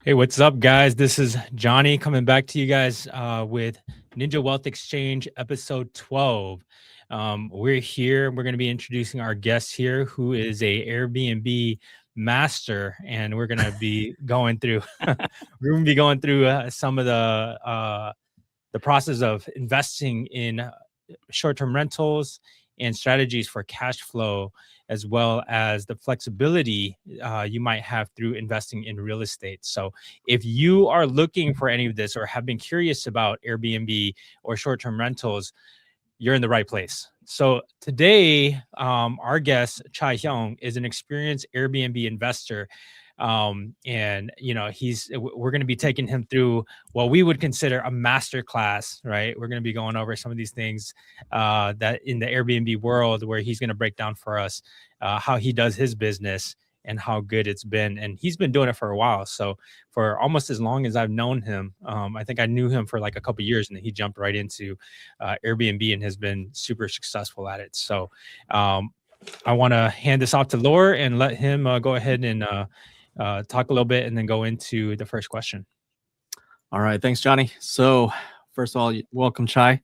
Hey, what's up, guys? This is Johnny coming back to you guys with Ninja Wealth Exchange episode 12. We're here. We're going to be introducing our guest here, who is a Airbnb master, and we're going to be going through some of the process of investing in short-term rentals and strategies for cash flow, as well as the flexibility you might have through investing in real estate. So if you are looking for any of this or have been curious about Airbnb or short-term rentals, you're in the right place. So today, our guest, Chai Xiong, is an experienced Airbnb investor. And we're going to be taking him through what we would consider a master class, right? We're going to be going over some of these things that in the Airbnb world, where he's going to break down for us how he does his business and how good it's been. And he's been doing it for a while. So for almost as long as I've known him, I think I knew him for like a couple of years, and then he jumped right into Airbnb and has been super successful at it. So I want to hand this off to Laura and let him go ahead and talk a little bit and then go into the first question. All right. Thanks, Johnny. So first of all, welcome, Chai.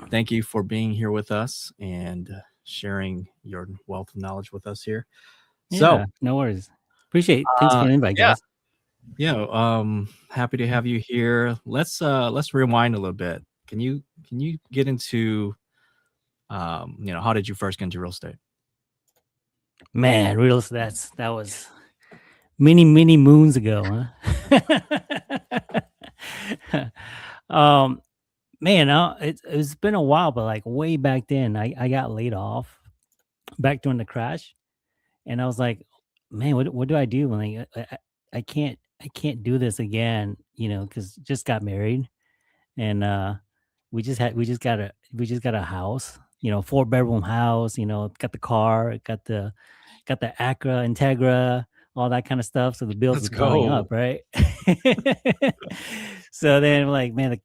Thank you for being here with us and sharing your wealth of knowledge with us here. Yeah, no worries. Appreciate it. Thanks for the invite, guys. Happy to have you here. Let's rewind a little bit. Can you get into how did you first get into real estate? Man, real estate, that was many moons ago, huh? It's been a while, but like way back then, I got laid off back during the crash, and I was like, man, what do I do? Like, I can't do this again, because just got married, and we just got a house, 4-bedroom house, got the car, got the Acura Integra, all that kind of stuff. So the bills were going up, right? So then like, man, and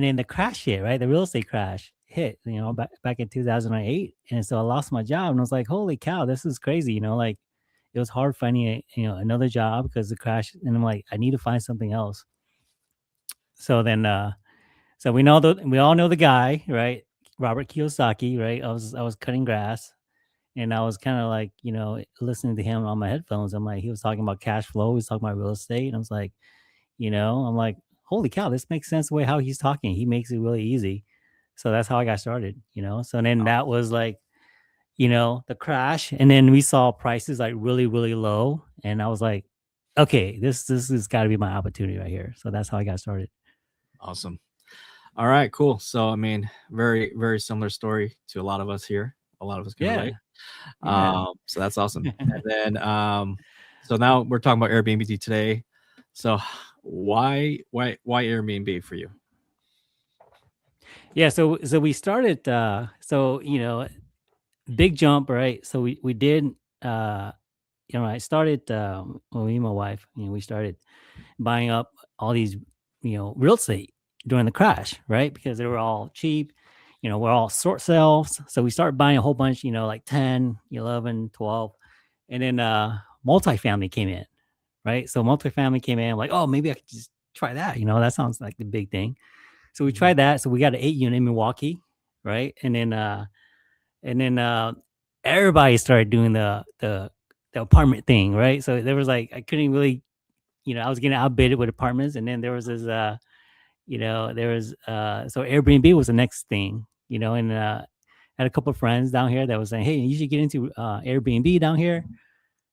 then the crash hit, right? The real estate crash hit, back in 2008. And so I lost my job, and I was like, holy cow, this is crazy. Like it was hard finding another job because the crash. And I'm like, I need to find something else. So then, so we all know the guy, right? Robert Kiyosaki, right? I was cutting grass, and I was kind of like, listening to him on my headphones. I'm like, he was talking about cash flow. He was talking about real estate. And I was like, I'm like, holy cow, this makes sense the way how he's talking. He makes it really easy. So that's how I got started, So then that was like, the crash. And then we saw prices like really, really low. And I was like, okay, this has got to be my opportunity right here. So that's how I got started. Awesome. All right, cool. So, I mean, very, very similar story to a lot of us here. A lot of us can relate. So that's awesome. And then, so now we're talking about Airbnb today. So why Airbnb for you? Yeah. So we started, big jump, right? So we did, I started, me and my wife, we started buying up all these, real estate during the crash, right? Because they were all cheap, we're all short sales. So we started buying a whole bunch, like 10, 11, 12. And then multifamily came in, right? So multifamily came in, like, oh, maybe I could just try that. That sounds like the big thing. So we tried that. So we got an 8-unit in Milwaukee, right? And then everybody started doing the apartment thing, right? So there was like, I couldn't really, I was getting outbidded with apartments. And then there was this, so Airbnb was the next thing, and I had a couple of friends down here that was saying, hey, you should get into Airbnb down here.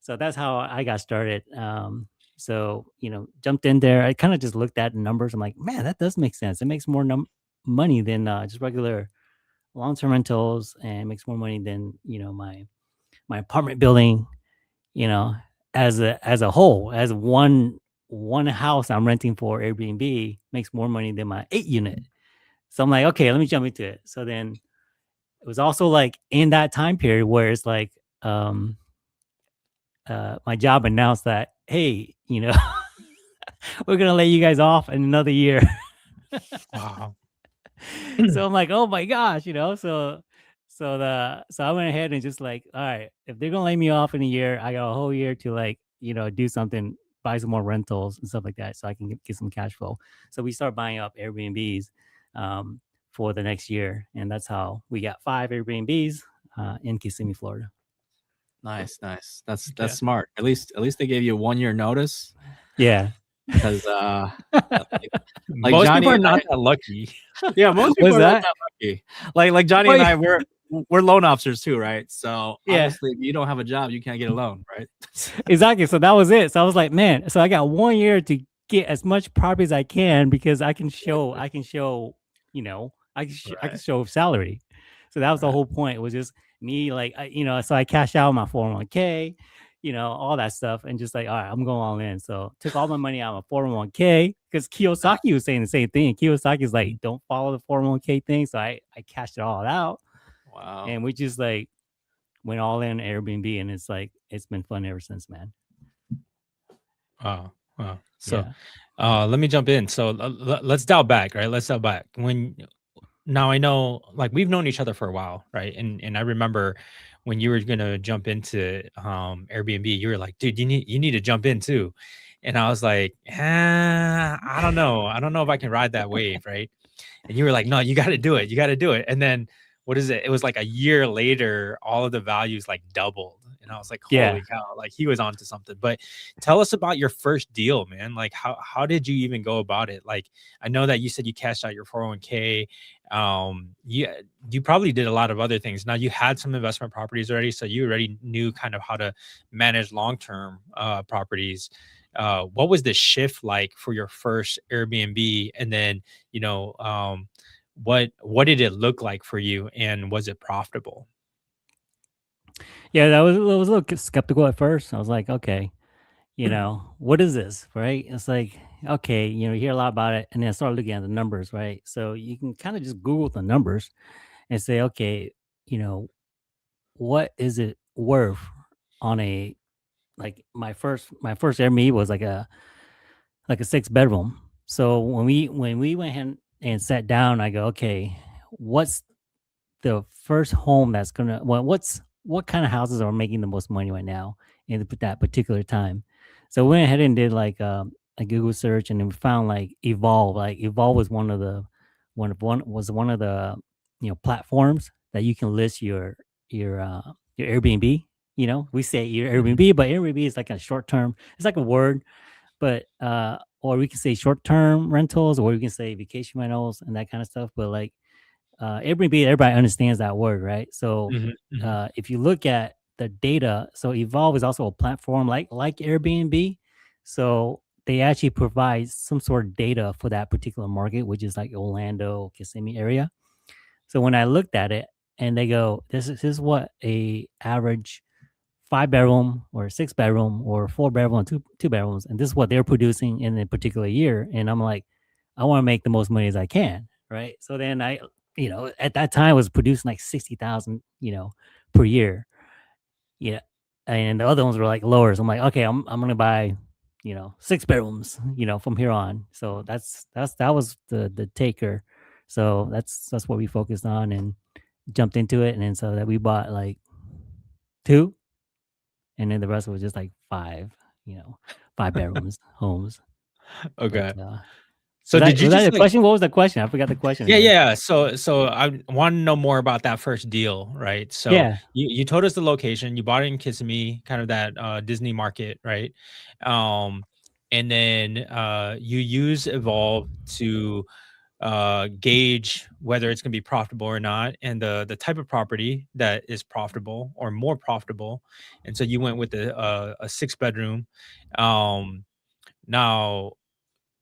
So that's how I got started. So, jumped in there. I kind of just looked at the numbers. I'm like, man, that does make sense. It makes more money than just regular long-term rentals, and it makes more money than, my apartment building, as a whole, as one house I'm renting for Airbnb makes more money than my 8-unit. So I'm like, okay, let me jump into it. So then it was also like in that time period where it's like, my job announced that, hey, we're going to lay you guys off in another year. Wow. So I'm like, oh my gosh, so I went ahead and just like, all right, if they're going to lay me off in a year, I got a whole year to like, do something, buy some more rentals and stuff like that, so I can get some cash flow. So we start buying up Airbnbs for the next year, and that's how we got 5 Airbnbs in Kissimmee, Florida. Nice. That's Yeah. smart. At least they gave you 1 year notice, Yeah. because like Most Johnny people are and not I, that lucky. yeah, most people What's are not that? that lucky. Like Johnny and I, we're loan officers too, right? So Yeah. obviously, if you don't have a job, you can't get a loan, right? Exactly. So that was it. So I was like, man, so I got 1 year to get as much property as I can, because I can show, I can show salary. So that was the Right. whole point. It was just me, like, so I cashed out my 401k, all that stuff, and just like, all right, I'm going all in. So took all my money out of my 401k, because Kiyosaki was saying the same thing. Kiyosaki's like, don't follow the 401k thing. So I cashed it all out, Wow. and we just like went all in Airbnb, and it's been fun ever since, man. Wow. So let me jump in. So let's dial back, right? Let's dial back. Now I know, like, we've known each other for a while, right? And I remember when you were gonna jump into Airbnb, you were like, dude, you need to jump in too. And I was like, I don't know. I don't know if I can ride that wave, right? And you were like, no, you got to do it. You got to do it. And then what is it? It was like a year later, all of the values like doubled. And I was like, holy cow, like he was onto something. But tell us about your first deal, man. Like how did you even go about it? Like, I know that you said you cashed out your 401k. You probably did a lot of other things. Now you had some investment properties already, so you already knew kind of how to manage long-term properties. What was the shift like for your first Airbnb? And then, what did it look like for you, and was it profitable? Yeah, I was a little skeptical at first. I was like, okay, what is this, right? It's like, okay, you hear a lot about it, and then I started looking at the numbers, right? So you can kind of just Google the numbers and say, okay, you know, what is it worth on a, like, my first Airbnb was like a 6 bedroom. So when we went ahead and sat down, I go, okay, what's the first home that's gonna, what kind of houses are making the most money right now in that particular time? So we went ahead and did like a Google search, and then we found like Evolve. Like Evolve was one of the platforms that you can list your Airbnb. We say your Airbnb, but Airbnb is like a short term. It's like a word, but or we can say short term rentals, or we can say vacation rentals and that kind of stuff. But like Airbnb, everybody understands that word, right? So if you look at the data, so Evolve is also a platform like Airbnb. So they actually provide some sort of data for that particular market, which is like Orlando, Kissimmee area. So when I looked at it, and they go, this is what a average 5 bedroom or 6 bedroom or 4 bedroom, two bedrooms, and this is what they're producing in a particular year. And I'm like, I want to make the most money as I can, right? So then at that time was producing like 60,000, per year. Yeah. And the other ones were like lower. So I'm like, okay, I'm gonna buy, 6 bedrooms, from here on. So that was the taker. So that's what we focused on and jumped into it. And then so that we bought like 2, and then the rest was just like 5 bedrooms homes. Okay. But, So was did you that just the like, question? What was the question? I forgot the question. yeah. So I want to know more about that first deal, right? So Yeah. you told us the location, you bought it in Kissimmee, kind of that Disney market, right? And then you use Evolve to gauge whether it's going to be profitable or not, and the type of property that is profitable or more profitable. And so you went with a 6 bedroom. Now,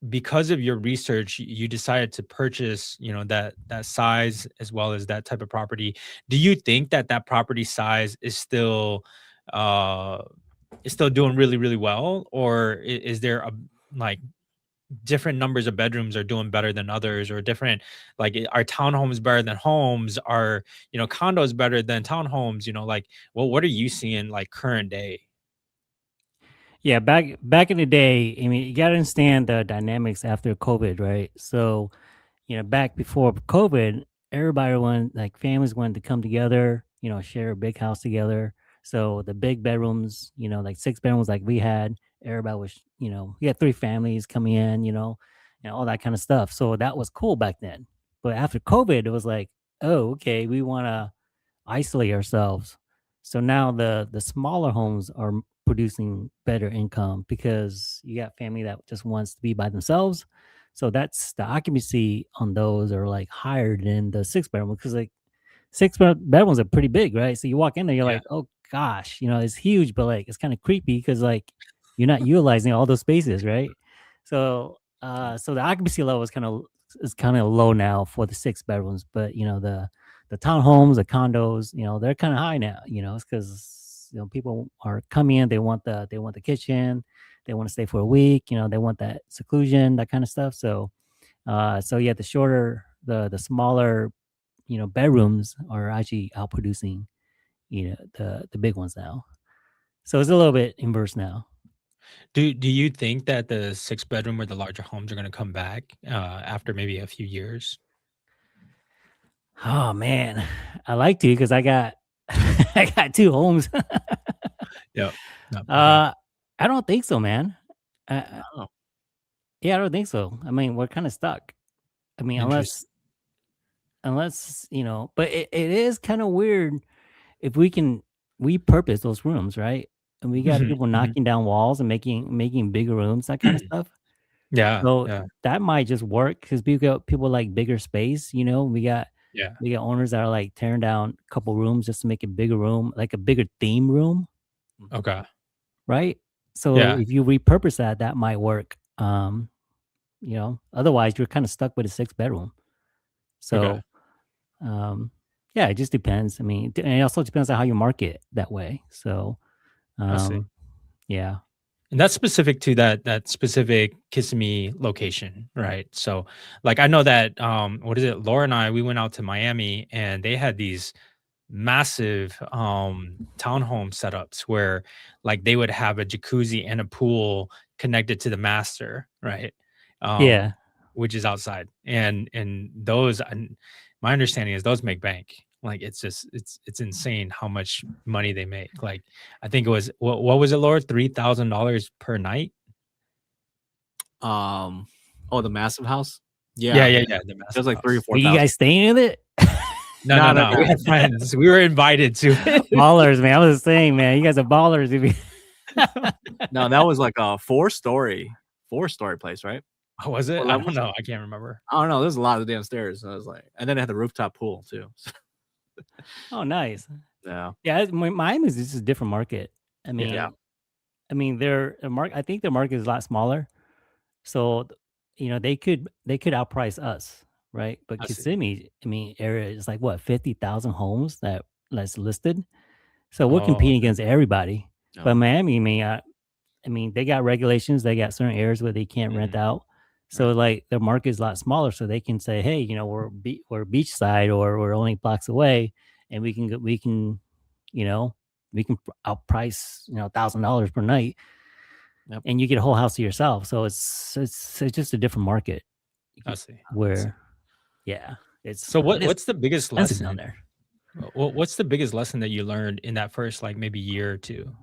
because of your research, you decided to purchase, that size as well as that type of property. Do you think that property size uh is still doing really, really well, or is there a, like, different numbers of bedrooms are doing better than others, or different, like, are townhomes better than homes, are condos better than townhomes, like, well, what are you seeing like current day? Yeah, back in the day, I mean, you gotta understand the dynamics after COVID, right? So, back before COVID, everybody wanted, like, families wanted to come together, share a big house together. So the big bedrooms, like 6 bedrooms, like we had, everybody was, we had 3 families coming in, and all that kind of stuff. So that was cool back then. But after COVID, it was like, oh, okay, we want to isolate ourselves. So now the smaller homes are producing better income because you got family that just wants to be by themselves. So that's the occupancy on those are like higher than the 6 bedroom because like bedrooms are pretty big, right? So you walk in there, you're Yeah. like, oh gosh, it's huge, but like it's kind of creepy because like you're not utilizing all those spaces, right? So so the occupancy level is kind of low now for the 6 bedrooms, but the townhomes, the condos, they're kind of high now. It's because people are coming in, they want the kitchen, they want to stay for a week, they want that seclusion, that kind of stuff. So yeah, the smaller bedrooms are actually outproducing the big ones now. So it's a little bit inverse now. Do you think that the 6 bedroom or the larger homes are going to come back after maybe a few years? Oh man, I like to because I got I got 2 homes. Yeah. No, okay. I don't think so, man. Oh, Yeah, I don't think so. I mean, we're kind of stuck. I mean, Interesting. unless but it is kind of weird if we can repurpose those rooms, right? And we got Mhm, people mhm. knocking down walls and making bigger rooms, that kind of stuff. Yeah, So yeah, that might just work because people like bigger space. yeah. We got owners that are like tearing down a couple rooms just to make a bigger room, like a bigger theme room, Okay. right? So Yeah. if you repurpose that, that might work. Otherwise you're kind of stuck with a 6 bedroom. Okay. So yeah, it just depends. I mean, and it also depends on how you market that way. So I see. yeah. And that's specific to that specific Kissimmee location, right? So, like, I know that what is it? Laura and I, we went out to Miami, and they had these massive townhome setups where, like, they would have a jacuzzi and a pool connected to the master, right? Yeah. Um, which is outside, and those, and my understanding is those make bank. Like, it's just it's insane how much money they make. Like, I think it was what was it, Laura? $3,000 per night? oh, the massive house. Yeah, Yeah, yeah, yeah, the it was massive like three or house. four Were you thousand. guys staying in it? No, no, No, no, no. We no, had friends. We were invited to it. Ballers, man. I was saying, man, you guys are ballers. If you no. That was like a four story place, right? Oh, was it? 4 I don't levels. know. I can't remember. I don't know. There's a lot of damn stairs. So I was like, and then it had the rooftop pool too. Oh, nice. Yeah, Yeah, Miami is just a different market. I Yeah. yeah. mean, I think their market is a lot smaller, so they could outprice us, right? But I see. Kissimmee, I mean, area is like what 50,000 homes that's listed, so we're Oh, competing okay. against everybody. But No. Miami, I mean, they got regulations. They got certain areas where they can't rent Mhm. out. So Right. like their market is a lot smaller, so they can say, hey, we're beachside or we're only blocks away, and you know, we can outprice $1,000 per night, Yep. and you get a whole house to yourself. So it's just a different market I see. I see. where yeah, So it's what's the biggest expensive down lesson? there. What's the biggest lesson that you learned in that first, like, maybe year or two?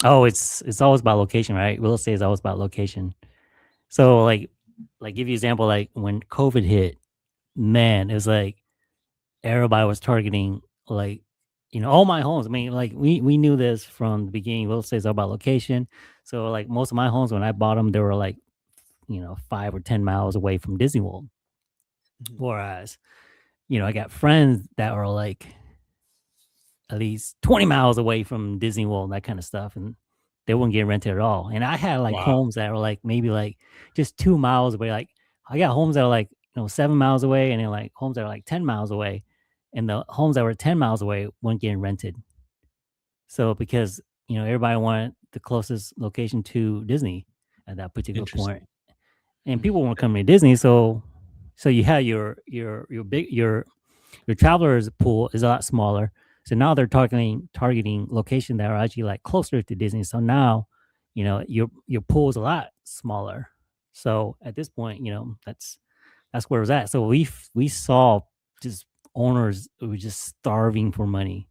Oh, it's always about location, right? Real estate is always about location. So like give you example, like when COVID hit, man, it was like everybody was targeting like all my homes. I mean, like we knew this from the beginning. Real estate is all about location. So like most of my homes when I bought them, they were like 5 or 10 miles away from Disney World. Mhm. Whereas I got friends that were like at least 20 miles away from Disney World, that kind of stuff, and they wouldn't get rented at all. And I had like Wow. homes that were like maybe like just 2 miles away. Like I got homes that are like 7 miles away, and then like homes that are like 10 miles away, and the homes that were 10 miles away weren't getting rented. So because everybody wanted the closest location to Disney at that particular point, Interesting. and Mhm. people weren't coming to Disney, so you had your travelers pool is a lot smaller. So now they're targeting locations that are actually like closer to Disney. So now, your pool is a lot smaller. So at this point, that's where it was at. So we saw just owners who were just starving for money.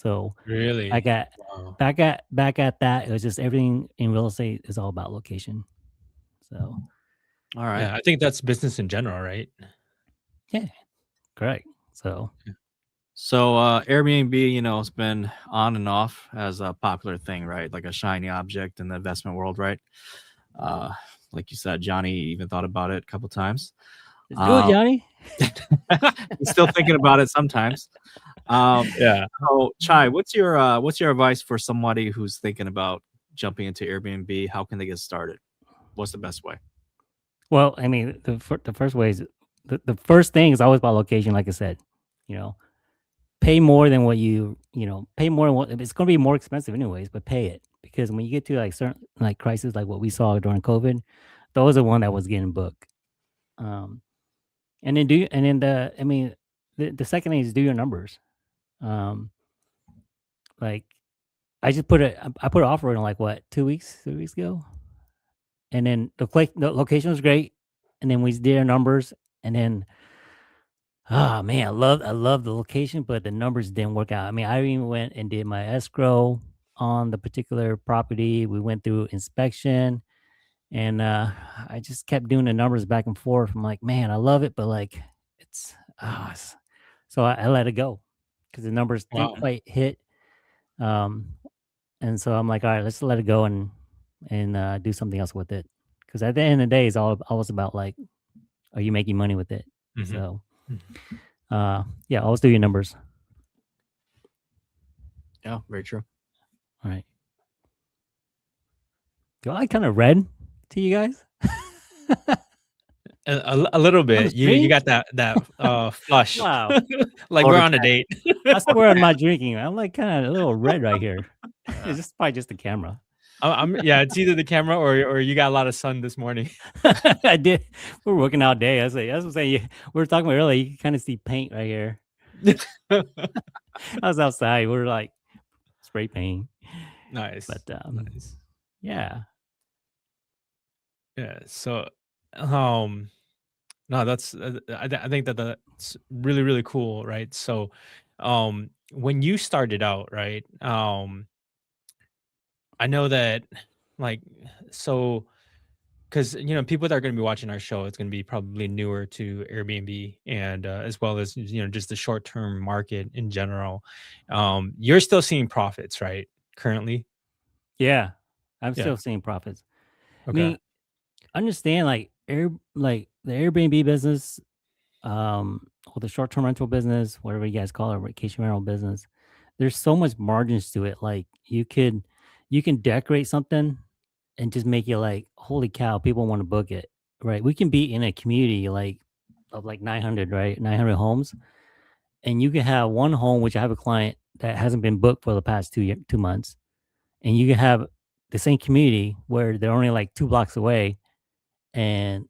So Really? back at Wow. back at that, it was just everything in real estate is all about location. So All right. Yeah, I think that's business in general, right? yeah, correct. So So Airbnb, it's been on and off as a popular thing, right? Like a shiny object in the investment world, right? Uh, like you said, Johnny even thought about it a couple times. let's do it, Johnny. He's still thinking about it sometimes. Yeah. So Chai, what's your advice for somebody who's thinking about jumping into Airbnb? How can they get started? What's the best way? Well, I mean, the first way is the first thing is always about location. Like I said, you know, pay more than what pay more than what it's going to be more expensive anyways, but pay it because when you get to like certain like crises like what we saw during COVID, those are one that was getting booked. Um, and then the second thing is do your numbers. Um, like I put an offer in like what 2 weeks, 3 weeks ago, and then the location was great, and then we did our numbers, and then oh man, I love the location, but the numbers didn't work out. I mean, I even went and did my escrow on the particular property. We went through inspection, and I just kept doing the numbers back and forth. I'm like, man, I love it, but like it's so I let it go because the numbers didn't Wow. quite hit. Um, and so I'm like, all right, let's let it go and do something else with it. Because at the end of the day, it's all always about like, are you making money with it? Mhm. So, Mhm. yeah, always do your numbers. Yeah, very true. All right. Do I kind of read to you guys? A little bit. You stream? got that flush. Wow. Like we're on a date. I swear I'm not drinking. I'm like kind of a little red right here. It's just probably just the camera. Yeah, it's either the camera or you got a lot of sun this morning. I did. We're working all day. That's what I'm saying. We were talking about earlier. You can kind of see paint right here. I was outside. We were like spray paint. Nice. But Nice. yeah. Yeah. So, no, that's I think that's really really cool, right? So, when you started out, right? I know that, like, so because people that are going to be watching our show, it's going to be probably newer to Airbnb and as well as just the short term market in general. You're still seeing profits, right? Currently, Yeah. I'm yeah. still seeing profits. I Okay. mean, understand like the Airbnb business, or the short term rental business, whatever you guys call it, vacation rental business. There's so much margins to it. Like you can decorate something and just make it like, holy cow, people want to book it. Right. We can be in a community of like 900, right? 900 homes. And you can have one home, which I have a client that hasn't been booked for the past 2 months. And you can have the same community where they're only like 2 blocks away and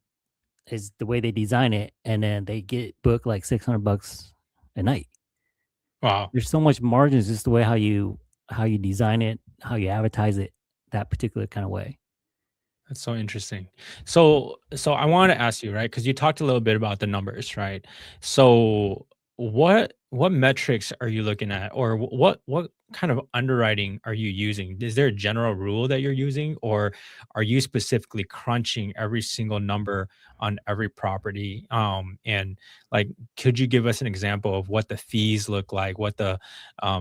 is the way they design it. And then they get booked like $600 a night. Wow. There's so much margins just the way how you design it, how you advertise it, that particular kind of way. That's so interesting. So I want to ask you, right? Because you talked a little bit about the numbers, right? So what metrics are you looking at, or what kind of underwriting are you using? Is there a general rule that you're using, or are you specifically crunching every single number on every property? And like, could you give us an example of what the fees look like? What the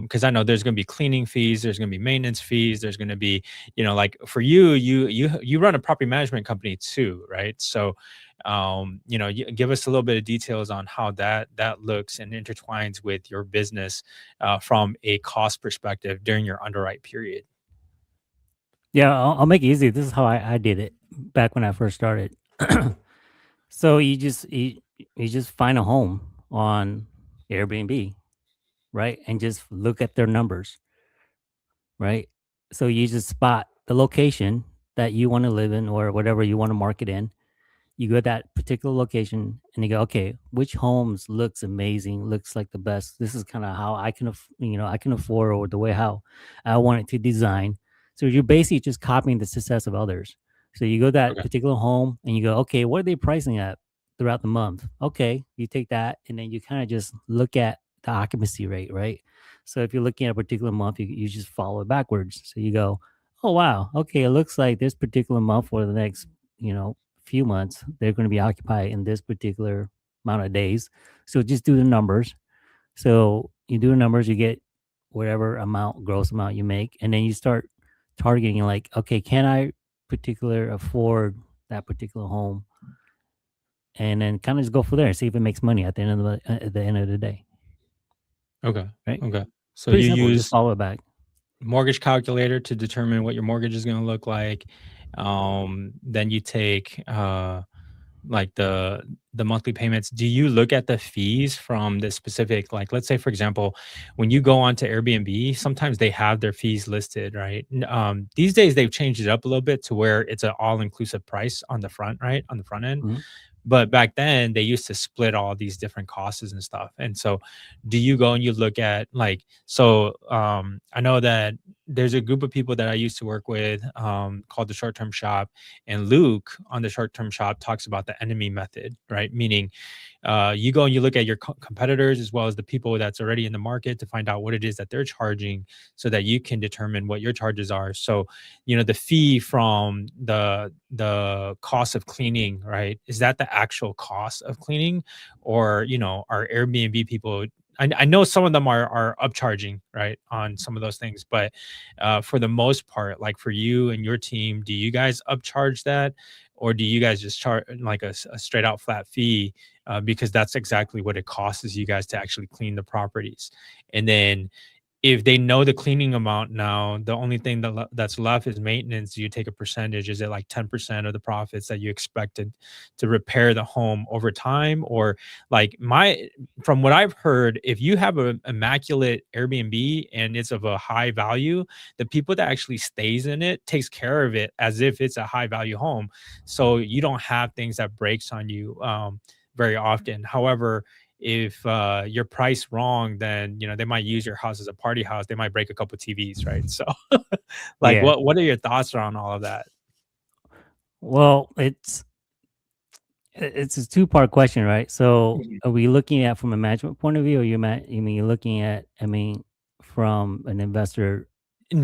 because I know there's going to be cleaning fees, there's going to be maintenance fees, there's going to be like for you run a property management company too, right? So give us a little bit of details on how that looks and intertwines with your business from a cost perspective during your underwrite period. Yeah, I'll make it easy. This is how I did it back when I first started. So you just find a home on Airbnb, right? And just look at their numbers, right? So you just spot the location that you want to live in or whatever you want to market in. You go to that particular location and you go, okay, which homes looks amazing, looks like the best. This is kind of how I can, I can afford, or the way how I want it to design. So you're basically just copying the success of others. So you go to that Okay. particular home and you go, okay, what are they pricing at throughout the month? Okay, you take that and then you kind of just look at the occupancy rate, right? So if you're looking at a particular month, you just follow it backwards. So you go, oh wow, okay, it looks like this particular month for the next, few months, they're going to be occupied in this particular amount of days. So just do the numbers. So you do the numbers, you get whatever amount, gross amount you make, and then you start targeting like, okay, can I particular afford that particular home? And then kind of just go for there and see if it makes money at the end of the day, Okay. right? Okay. So Pretty you simple. Just use follow it back. mortgage calculator to determine what your mortgage is going to look like. Then you take like the monthly payments. Do you look at the fees from the specific, like let's say for example, when you go onto Airbnb, sometimes they have their fees listed, right? These days they've changed it up a little bit to where it's an all-inclusive price on the front, right? On the front end. Mhm. But back then they used to split all these different costs and stuff. And so do you go and you look at like, so I know that there's a group of people that I used to work with called the short term shop, and Luke on the short term shop talks about the enemy method, right? Meaning you go and you look at your competitors as well as the people that's already in the market to find out what it is that they're charging so that you can determine what your charges are. So the fee from the cost of cleaning, right, is that the actual cost of cleaning? Or are Airbnb people, I know some of them are upcharging, right, on some of those things, but for the most part, like for you and your team, do you guys upcharge that, or do you guys just charge like a straight out flat fee, because that's exactly what it costs you guys to actually clean the properties? And then if they know the cleaning amount now, the only thing that's left is maintenance. You take a percentage. Is it like 10% of the profits that you expected to repair the home over time? Or like from what I've heard, if you have an immaculate Airbnb and it's of a high value, the people that actually stays in it takes care of it as if it's a high value home. So you don't have things that breaks on you very often. However, if you're priced wrong, then they might use your house as a party house. They might break a couple TVs, right? So like Yeah. what are your thoughts around all of that? Well, it's a two-part question, right? So Mhm. are we looking at from a management point of view, or you mean you're looking at, from an investor? Um,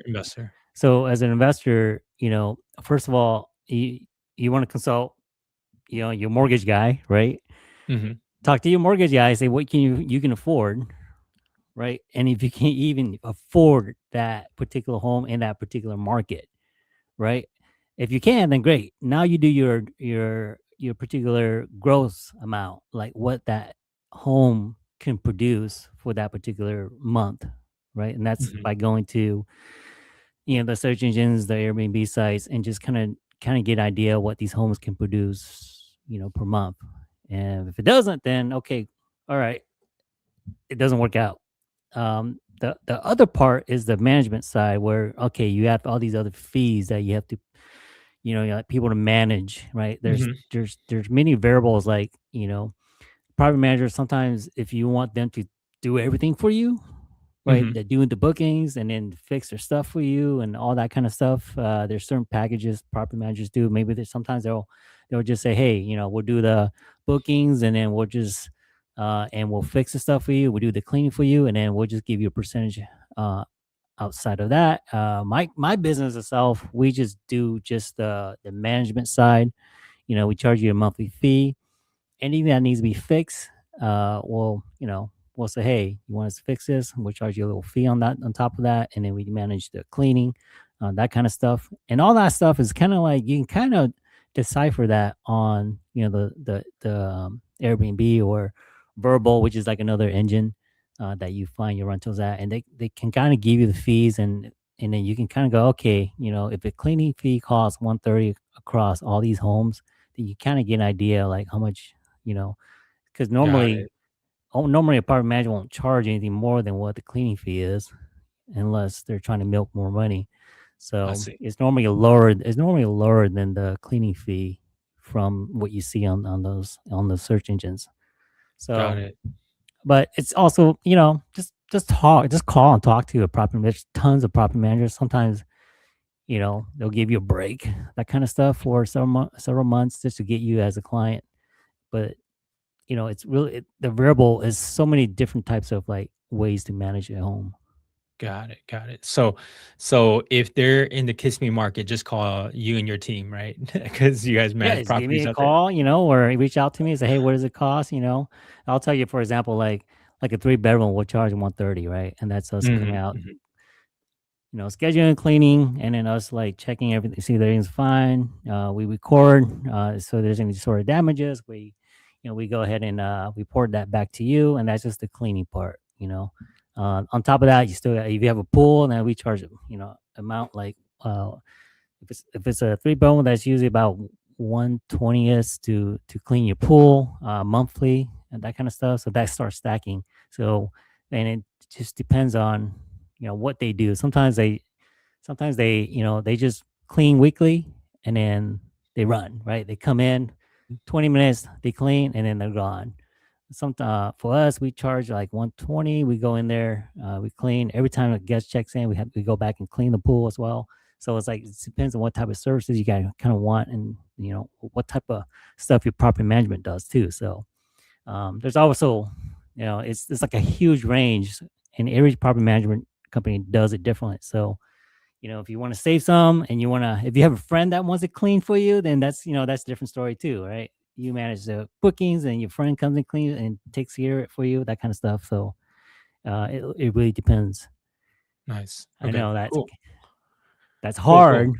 Investor. so as an investor, first of all, you want to consult, your mortgage guy, right? Hmm. Talk to your mortgage guy, say what can you can afford, right? And if you can't even afford that particular home in that particular market, right? If you can, then great. Now you do your particular gross amount, like what that home can produce for that particular month, right? And that's Hmm. by going to the search engines, the Airbnb sites, and just kind of get an idea what these homes can produce, per month. And if it doesn't, then okay, all right, it doesn't work out. The other part is the management side, where okay, you have all these other fees that you have to, you like people to manage, right? Hmm. There's many variables, like private managers. Sometimes if you want them to do everything for you, right, Hmm. they're doing the bookings and then fix their stuff for you and all that kind of stuff. There's certain packages property managers do. Maybe there's sometimes they'll just say, hey, we'll do the bookings, and then we'll just and we'll fix the stuff for you. We'll do the cleaning for you, and then we'll just give you a percentage. Uh, Outside of that, my business itself, we just do just the management side. We charge you a monthly fee. Anything that needs to be fixed, we'll say, hey, you want us to fix this? We'll charge you a little fee on that, on top of that, and then we manage the cleaning, that kind of stuff, and all that stuff is kind of like you can kind of decipher that on the Airbnb or Verbal, which is like another engine that you find your rentals at, and they can kind of give you the fees, and then you can kind of go, okay, if a cleaning fee costs 130 across all these homes, then you kind of get an idea like how much, you know, because Got normally, it. normally apartment manager won't charge anything more than what the cleaning fee is, unless they're trying to milk more money. I So see. it's normally lower than the cleaning fee from what you see on the search engines. Got So, it. but it's also, just call and talk to a property. There's tons of property managers. Sometimes, they'll give you a break, that kind of stuff, for several months just to get you as a client. But it's really the variable is so many different types of like ways to manage at home. Got it. Got it. So if they're in the Kiss Me market, just call you and your team, right? Because you guys Yeah, manage just give me properties a out there. call, or reach out to me and say, hey, what does it cost? I'll tell you, for example, like a 3 bedroom, we'll charge 130, right? And that's us coming Mhm, out, mhm. scheduling cleaning, and then us like checking everything, see that everything's fine. We record, so there's any sort of damages, we go ahead and report that back to you, and that's just the cleaning part. On top of that, if you have a pool, then we charge amount like if it's a 3 bedroom, that's usually about 1/20th to clean your pool monthly and that kind of stuff. So that starts stacking. So and it just depends on what they do. Sometimes they just clean weekly and then they run, right? They come in 20 minutes, they clean, and then they're gone. For us, we charge like 120. We go in there, we clean. Every time a guest checks in, we go back and clean the pool as well. So it's like it depends on what type of services you guys kind of want, and what type of stuff your property management does too. So there's also, it's like a huge range, and every property management company does it differently. So if you want to save some and if you have a friend that wants it clean for you, then that's a different story too, right? You manage the bookings and your friend comes and cleans and takes care of it for you, that kind of stuff. So it really depends. Nice. I Okay. know that's Cool. that's Cool. Cool. hard,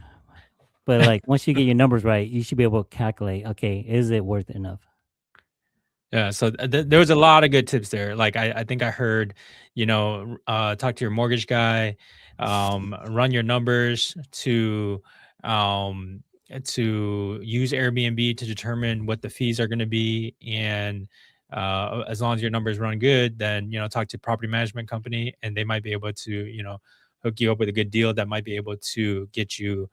but like once you get your numbers right, you should be able to calculate, okay, is it worth it enough? Yeah, so there was a lot of good tips there. Like I think I heard, talk to your mortgage guy, run your numbers um, to use Airbnb to determine what the fees are going to be, and as long as your numbers run good, then talk to property management company, and they might be able to hook you up with a good deal that might be able to get you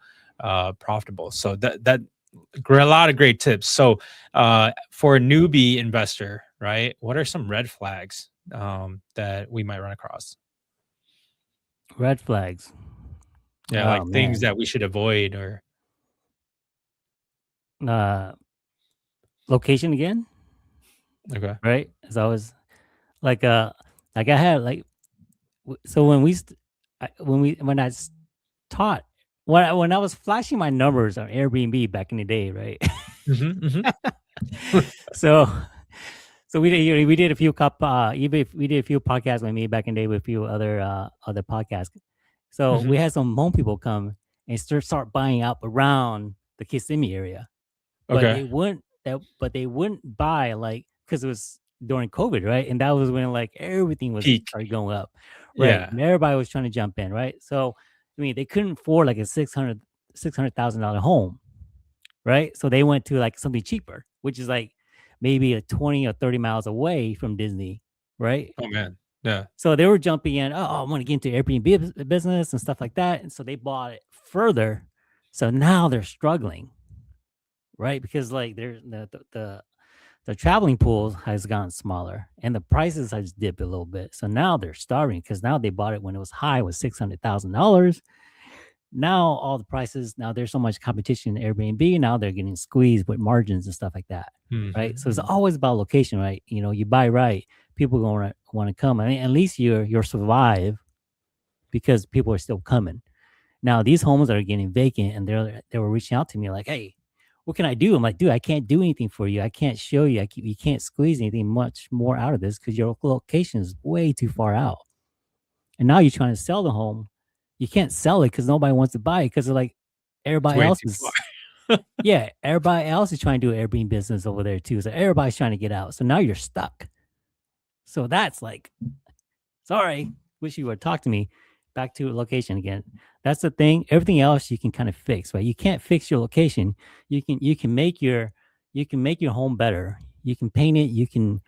profitable. So that a lot of great tips. So, for a newbie investor, right? What are some red flags that we might run across? Red flags. Yeah, Oh like things man. that we should avoid, or Uh, Location again, okay. right? It's always like I had like so when I taught when I was flashing my numbers on Airbnb back in the day, right? Hmm. so so we did a few even if we did a few podcasts with me back in the day with a few other podcasts. So Hmm. we had some home people come and start buying up around the Kissimmee area, but Okay. they wouldn't buy like because it was during COVID, right? And that was when like everything was Peak. started going up, right? Yeah. And everybody was trying to jump in, right? So I mean, they couldn't afford like a $600,000 home, right? So they went to like something cheaper, which is like maybe a 20 or 30 miles away from Disney, right? Oh man. Yeah. So they were jumping in, oh, I want to get into Airbnb business and stuff like that. And so they bought it further. So now they're struggling, right? Because like the traveling pool has gotten smaller and the prices has dipped a little bit. So now they're starving because now they bought it when it was high, was $600,000. Now all the prices, now there's so much competition in Airbnb. Now they're getting squeezed with margins and stuff like that. Right. So it's Hmm. always about location, right? You buy right, people gonna want to come. I mean, at least you're survive because people are still coming. Now these homes are getting vacant and they were reaching out to me like, hey, what can I do? I'm like, dude, I can't do anything for you. I can't show you. You can't squeeze anything much more out of this because your location is way too far out. And now you're trying to sell the home. You can't sell it because nobody wants to buy it because like It's everybody way else too far. is, yeah, everybody else is trying to do an Airbnb business over there too. So everybody's trying to get out. So now you're stuck. So that's like, sorry, wish you would talk to me. Back to location again. That's the thing. Everything else you can kind of fix, right? You can't fix your location. You can make your home better. You can paint it. You can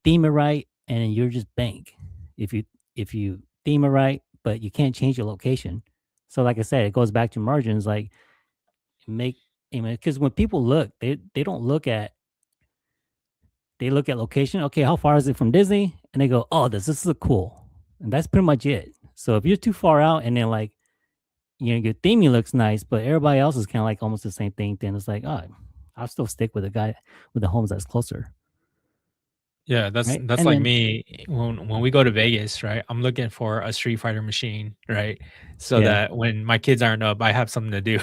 theme it right, and you're just bank. If you theme it right, but you can't change your location. So like I said, it goes back to margins. Like make because when people look, they don't look at they look at location. Okay, how far is it from Disney? And they go, oh, this is cool, and that's pretty much it. So if you're too far out, and then like your theming looks nice, but everybody else is kind of like almost the same thing, then it's like, oh, I'll still stick with the guy with the homes that's closer. Yeah, that's right? that's And like then me when we go to Vegas, right? I'm looking for a Street Fighter machine, right? So yeah. that when my kids aren't up, I have something to do.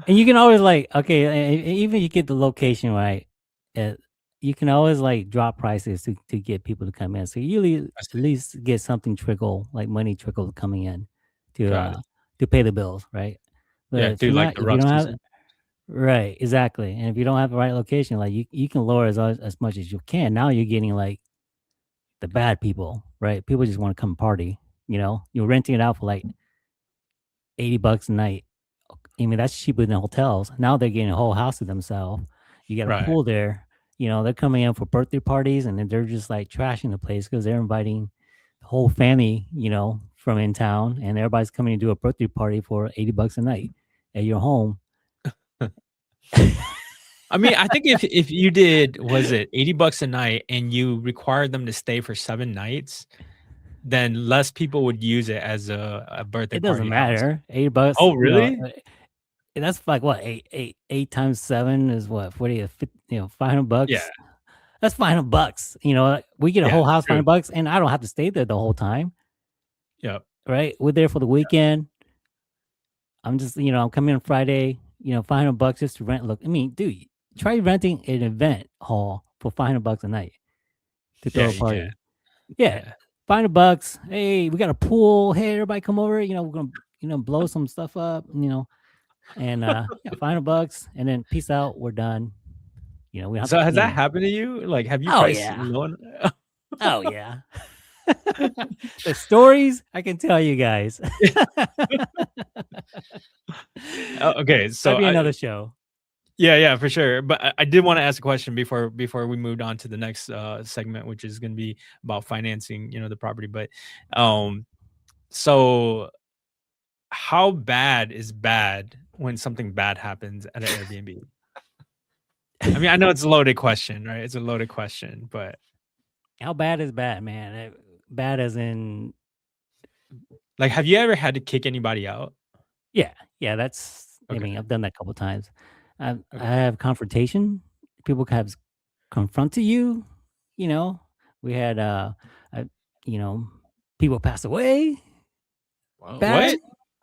And you can always like, okay, even you get the location right, uh, you can always like drop prices to get people to come in. So you I at see. least get something trickle, like money trickle coming in Got it. to pay the bills, right? But Yeah, through like the if you rough don't have season. right, exactly, and if you don't have the right location, like you can lower as much as you can. Now you're getting like the bad people, right? People just want to come party. You know, you're renting it out for like $80 a night. I mean, that's cheaper than hotels. Now they're getting a whole house to themselves. You got a Right. pool there. You know, they're coming in for birthday parties and then they're just like trashing the place because they're inviting the whole family, you know, from in town and everybody's coming to do a birthday party for $80 a night at your home. I mean, I think if you did, was it $80 a night and you required them to stay for 7 nights, then less people would use it as a birthday It doesn't party house. matter. $80, Oh, really? that's like what, eight times seven is what, 40, 50, you know, Yeah. $500. That's $500. You know, we get a Yeah, whole house true. $500 and I don't have to stay there the whole time. Yep. Right. We're there for the weekend. I'm just, you know, I'm coming on Friday, you know, $500 just to rent. Look, I mean, dude, try renting an event hall for $500 a night to Yeah, throw a you can. party. Yeah, Yeah. $500. Hey, we got a pool. Hey, everybody come over. You know, we're gonna, you know, blow some stuff up. You know, and yeah, $500, and then peace out. We're done. You know, we have So to, has you that know. happened to you? Like, have you Oh priced yeah, loan? oh yeah. The stories I can tell you guys. Okay, Might so be another show. yeah, for sure. But I did want to ask a question before we moved on to the next segment, which is going to be about financing, the property. But um, so how bad is bad when something bad happens at an Airbnb? I mean, I know it's a loaded question, right? It's a loaded question, but How bad is bad, man? Bad as in, like, have you ever had to kick anybody out? yeah, yeah. That's. I Okay, mean, I've done that a couple times. I okay. have confrontation. People have confronted you. You know, we had I, you know, people pass away. Wow. Bad, What?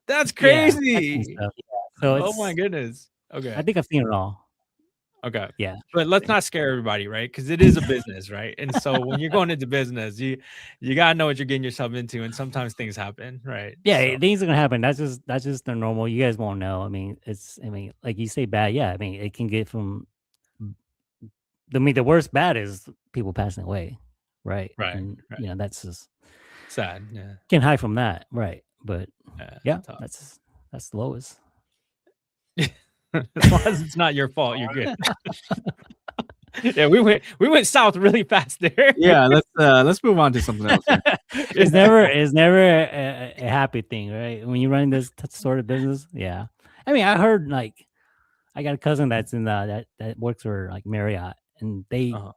That's yeah, that kind of crazy. stuff. Yeah. So Oh my it's. goodness. I Okay. think I've seen it all. Okay. Yeah, But let's not scare everybody, right? Because it is a business, right? And so when you're going into business, you gotta know what you're getting yourself into, and sometimes things happen, right? yeah. So Things are gonna happen. That's just the normal. You guys won't know. I mean, it's. I mean, like you say, bad. Yeah. I mean, it can get from. I mean, the worst bad is people passing away, right? right, And right. you know, that's just Sad. Yeah. can't hide from that, right? But Yeah. yeah, Tough. that's the lowest. As long as it's not your fault, you're good. Yeah, we went south really fast there. Yeah, let's move on to something else here. It's never a happy thing, right? When you run this sort of business, yeah. I mean, I heard like I got a cousin that's in that works for like Marriott, and they Uh-huh.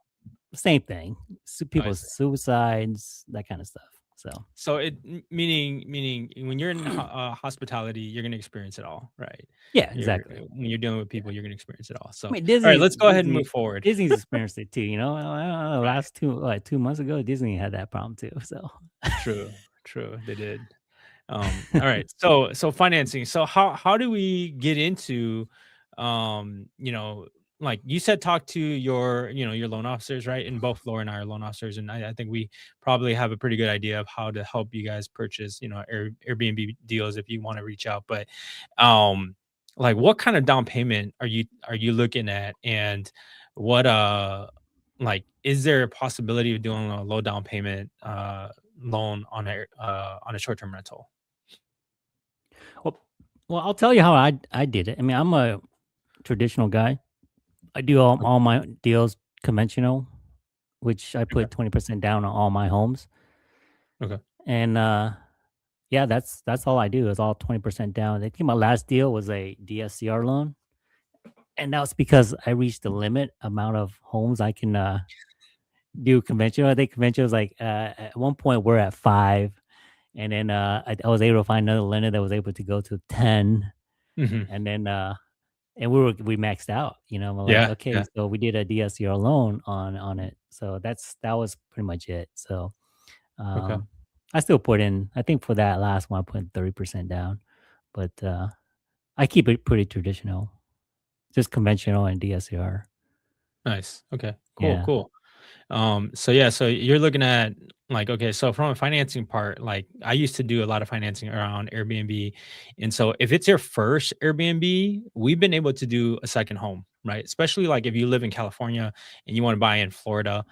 same thing, I people see. suicides, that kind of stuff. So So meaning when you're in hospitality, you're gonna experience it all, right? yeah, You're exactly. when you're dealing with people, you're gonna experience it all. So I mean, all right, let's go ahead and move forward. Disney's experienced it too. You know, I don't know, Right. last 2 months ago, Disney had that problem too. So True, they did. All right. So financing. So how do we get into like you said, talk to your loan officers, right? And both Laura and I are loan officers, and I think we probably have a pretty good idea of how to help you guys purchase, Airbnb deals if you want to reach out. But like what kind of down payment are you looking at? And what like is there a possibility of doing a low down payment loan on a short term rental? well, I'll tell you how I did it. I mean, I'm a traditional guy. I do all my deals conventional, which I Okay. put 20% down on all my homes, Okay. and yeah, that's all I do is all 20% down. I think my last deal was a DSCR loan, and that was because I reached the limit amount of homes I can do conventional. I think conventional is like at one point we're at 5, and then I was able to find another lender that was able to go to 10, Mhm. and then and we maxed out. I'm like, Yeah, okay, yeah. so we did a DSCR loan on it. So that was pretty much it. So Okay. I still put in. I think for that last one, I put 30% down, but I keep it pretty traditional, just conventional and DSCR. Nice. Okay. Cool. Yeah, Cool. So yeah, so you're looking at like, okay, so from a financing part, like I used to do a lot of financing around Airbnb. And so if it's your first Airbnb, we've been able to do a second home, right? Especially like if you live in California and you want to buy in Florida,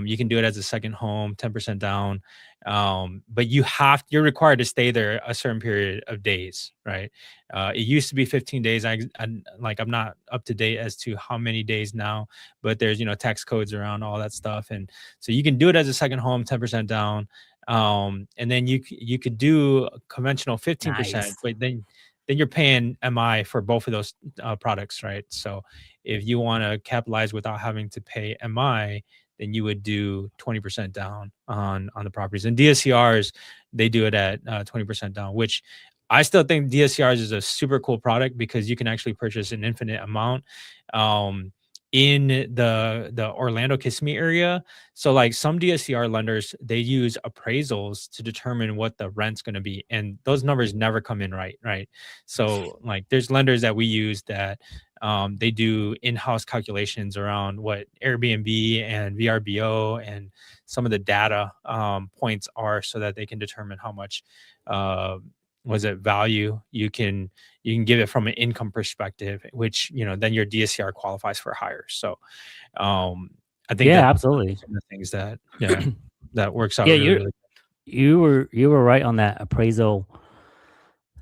you can do it as a second home, 10% down. But you're required to stay there a certain period of days, right? It used to be 15 days. I'm not up to date as to how many days now, but there's, tax codes around all that stuff. And so you can do it as a second home, 10% down. And then you could do a conventional 15%, nice. but then you're paying MI for both of those products, right? So if you want to capitalize without having to pay MI, then you would do 20% down on the properties. And DSCRs, they do it at 20% down, which I still think DSCRs is a super cool product because you can actually purchase an infinite amount. In the Orlando Kissimmee area. So like some DSCR lenders, they use appraisals to determine what the rent's going to be, and those numbers never come in right. So like there's lenders that we use that they do in-house calculations around what Airbnb and VRBO and some of the data points are, so that they can determine how much uh, was it value you can give it from an income perspective, which then your DSCR qualifies for higher. So I think Yeah, that absolutely. some of the things that that works out Yeah, really, really you were right on that appraisal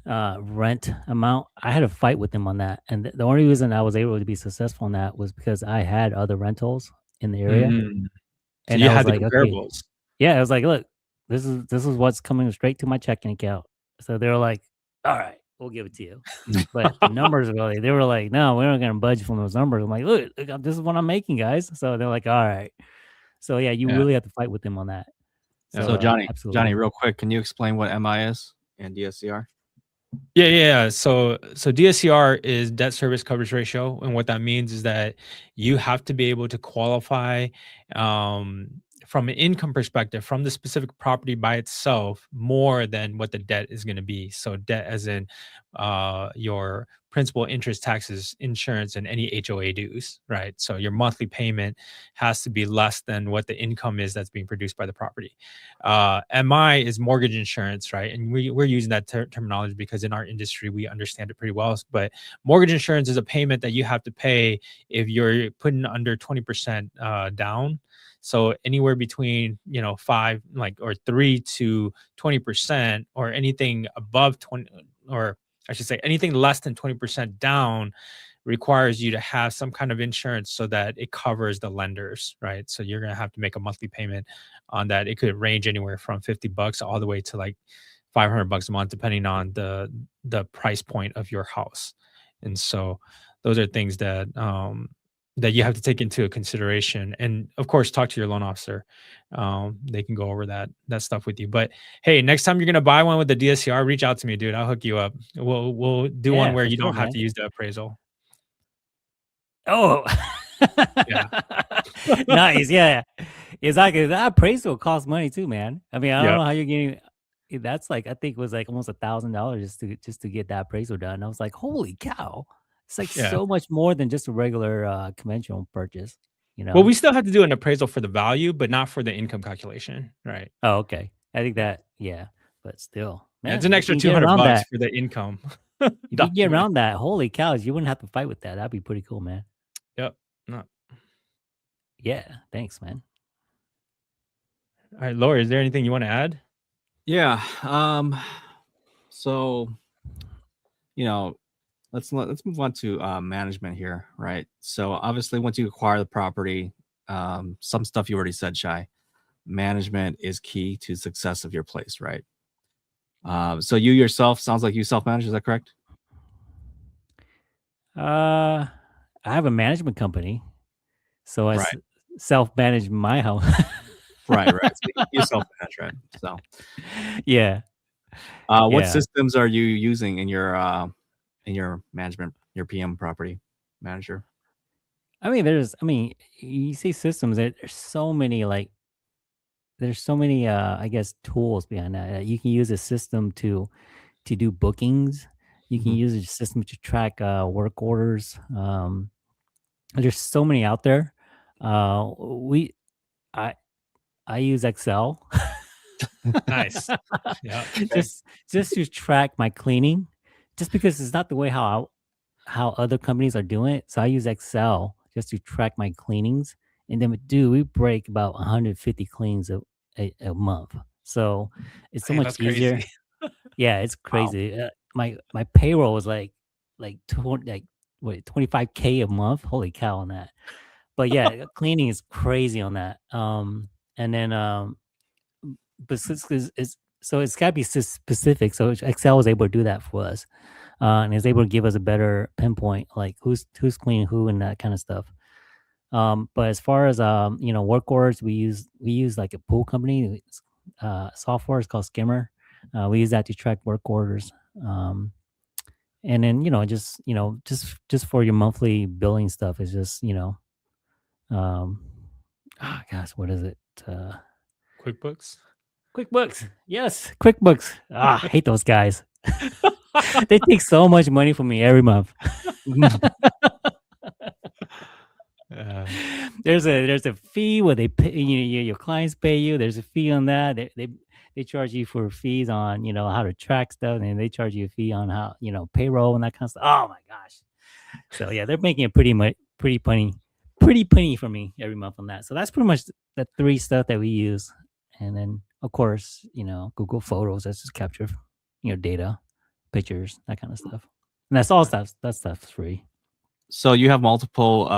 rent amount. I had a fight with them on that, and the only reason I was able to be successful in that was because I had other rentals in the good. area, So and you I was had the like, okay, comparables. yeah, I was like, look, this is what's coming straight to my checking account. So they were like, all right, we'll give it to you. But the numbers were like, they were like, no, we're not gonna budge from those numbers. I'm like, look, this is what I'm making, guys. So they're like, all right. So yeah, you Yeah, really have to fight with them on that. yeah. So So Johnny, absolutely. real quick, can you explain what MI is and DSCR? Yeah. So DSCR is debt service coverage ratio, and what that means is that you have to be able to qualify um, from an income perspective from the specific property by itself more than what the debt is going to be. So debt, as in your principal, interest, taxes, insurance, and any HOA dues, right? So your monthly payment has to be less than what the income is that's being produced by the property. MI is mortgage insurance, right? And we're using that terminology because in our industry we understand it pretty well. But mortgage insurance is a payment that you have to pay if you're putting under 20% down. So anywhere between 5 like or 3 to 20%, or anything above 20, or I should say anything less than 20% down, requires you to have some kind of insurance so that it covers the lenders, right? So you're going to have to make a monthly payment on that. It could range anywhere from $50 all the way to like $500 a month, depending on the price point of your house. And so those are things that you have to take into consideration, and of course talk to your loan officer. They can go over that stuff with you. But hey, next time you're going to buy one with the DSCR, reach out to me, dude. I'll hook you up. We'll do one Yeah, where for you sure, don't have man. to use the appraisal. Oh, Yeah. nice. Yeah, exactly. That appraisal costs money too, man. I mean, I don't Yeah. know how you're getting. That's like, I think it was like almost $1,000 just to get that appraisal done. I was like, holy cow! It's like Yeah. so much more than just a regular conventional purchase. You Well, know? we still have to do an appraisal for the value, but not for the income calculation, right? Oh, okay. I think Yeah. that, yeah, but still, Yeah, it's man, an if extra you can get 200 around bucks that, for the income if you can get document. around that, holy cows, you wouldn't have to fight with that. That'd be pretty cool, man. Yep. No. Yeah, thanks, man. All right, Laura, is there anything you want to add? Yeah. So let's move on to management here, right? So obviously, once you acquire the property, some stuff you already said, Chai. Management is key to success of your place, right? So you yourself, sounds like you self-manage. Is that correct? I have a management company, so I Right. self-manage my house. Right. So you self-manage, right? So, Yeah, what yeah. systems are you using in your management your PM property manager? I mean, you see systems. There's so many I guess tools behind that. You can use a system to do bookings. You can Mhm. use a system to track work orders. There's so many out there. We I I use Excel Nice. Yeah. Okay. just to track my cleaning, just because it's not the way how other companies are doing it. So I use Excel just to track my cleanings, and then we break about 150 cleans a month. So it's so Man, much that's easier. crazy. Yeah, it's Wow. crazy. My payroll was like 20, like what 25K a month. Holy cow on that. But yeah, cleaning is crazy on that. And then but so it's got to be specific. So Excel was able to do that for us, and is able to give us a better pinpoint, like who's cleaning who and that kind of stuff. But as far as work orders, we use like a pool company software. It's called Skimmer. We use that to track work orders. And then just for your monthly billing stuff is just um, gosh, what is it? QuickBooks. QuickBooks. Yes, QuickBooks. I hate those guys. They take so much money from me every month. Yeah. There's a fee where they pay your clients pay you. There's a fee on that. They charge you for fees on how to track stuff, and they charge you a fee on how payroll and that kind of stuff. Oh my gosh! So yeah, they're making it pretty penny for me every month on that. So that's pretty much the three stuff that we use, and then of course Google Photos. That's just capture data, pictures, that kind of stuff. And that's all stuff. That stuff's free. So you have multiple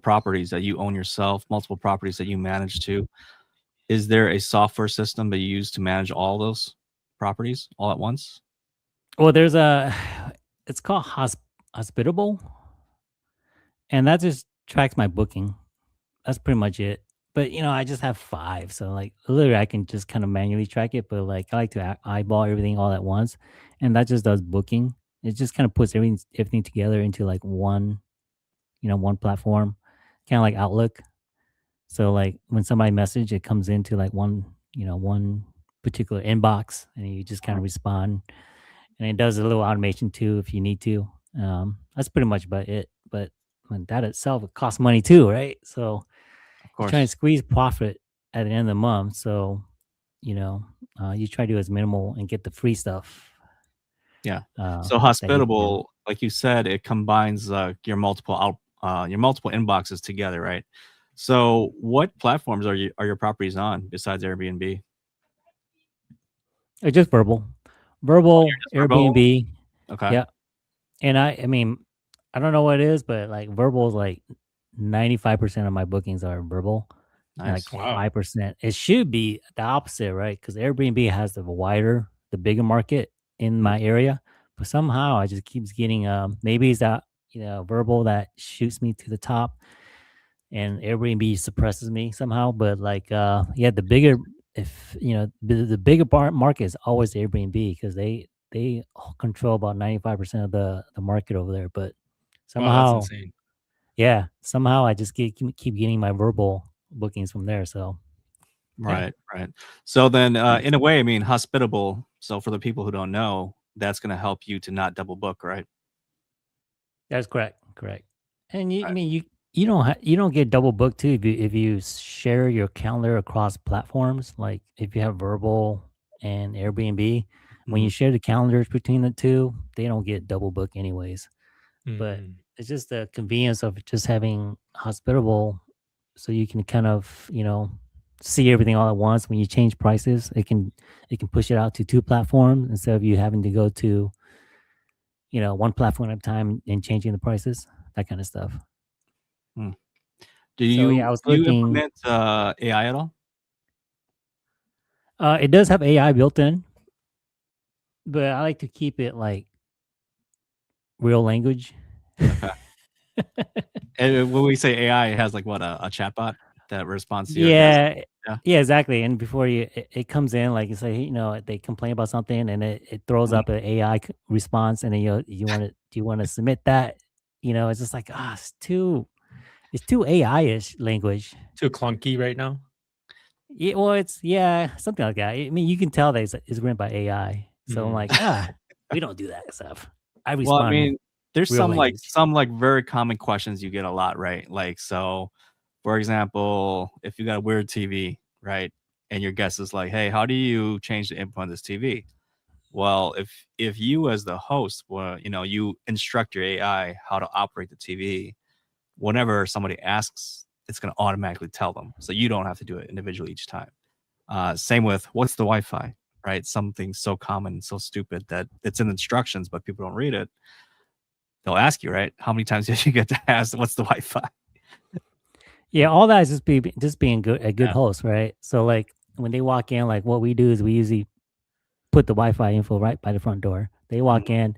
properties that you own yourself, multiple properties that you manage to. Is there a software system that you use to manage all those properties all at once? Well, it's called Hospitable, and that just tracks my booking. That's pretty much it. But I just have five, so like literally, I can just kind of manually track it. But like, I like to eyeball everything all at once, and that just does booking. It just kind of puts everything together into like one platform, kind of like Outlook. So like when somebody message, it comes into like one particular inbox, and you just kind Uh, of respond, and it does a little automation too if you need to. That's pretty much about it. But that itself, it costs money too, right? So of you're trying to course. squeeze profit at the end of the month. So you know, you try to do as minimal and get the free stuff Yeah. uh, So that you can. hospitable, like you said, it combines your multiple inboxes together, right? So what platforms are your properties on besides Airbnb? Just verbal, Oh, you're just Vrbo? Airbnb. Okay. Yeah, and I mean, I don't know what it is, but like verbal is like 95% of my bookings are verbal, and like Nice. Wow. 5%. It should be the opposite, right? Because Airbnb has the bigger market in Mhm. my area, but somehow I just keeps getting maybe it's that verbal that shoots me to the top, and Airbnb suppresses me somehow. But like yeah, the bigger if the bigger market is always Airbnb because they control about 95% of the market over there. But Wow, that's somehow, insane. yeah, somehow I just keep getting my verbal bookings from there. So yeah, Right, right. So then, in a way, I mean, hospitable. So for the people who don't know, that's going to help you to not double book, right? that's correct, correct. And I Right. mean you don't get double booked too if you share your calendar across platforms. Like if you have verbal and Airbnb, when you Mhm. share the calendars between the two, they don't get double booked anyways. But Mhm. it's just the convenience of just having hospitable, so you can kind of see everything all at once. When you change prices, it can push it out to two platforms instead of you having to go to one platform at a time and changing the prices, that kind of stuff. Mm. Do So yeah, you I was do you looking. implement AI at all? It does have AI built in, but I like to keep it like real language. Okay. And when we say AI, it has like what a chatbot that responds to your guest. Yeah, Yeah. yeah, exactly. And before it comes in, like, they complain about something, and it throws Mhm. up an AI response, and then you want it Do you want to submit that? It's just like, it's too AI-ish language. Too clunky right now. Yeah, well, something like that. I mean, you can tell that it's written by AI. So I'm like, we don't do that stuff. I Well, I respond mean, there's real language. some like very common questions you get a lot, right? Like, so for example, if you got a weird TV, right? And your guest is like, "Hey, how do you change the input on this TV?" Well, if you as the host, you instruct your AI how to operate the TV, whenever somebody asks, it's going to automatically tell them. So you don't have to do it individually each time. Same with what's the Wi-Fi, right? Something so common and so stupid that it's in instructions, but people don't read it. They'll ask you, right? How many times did you get to ask what's the Wi-Fi? Yeah, all that is just being a good Yeah. host, right? So like when they walk in, like what we do is we usually put the Wi-Fi info right by the front door. They walk in,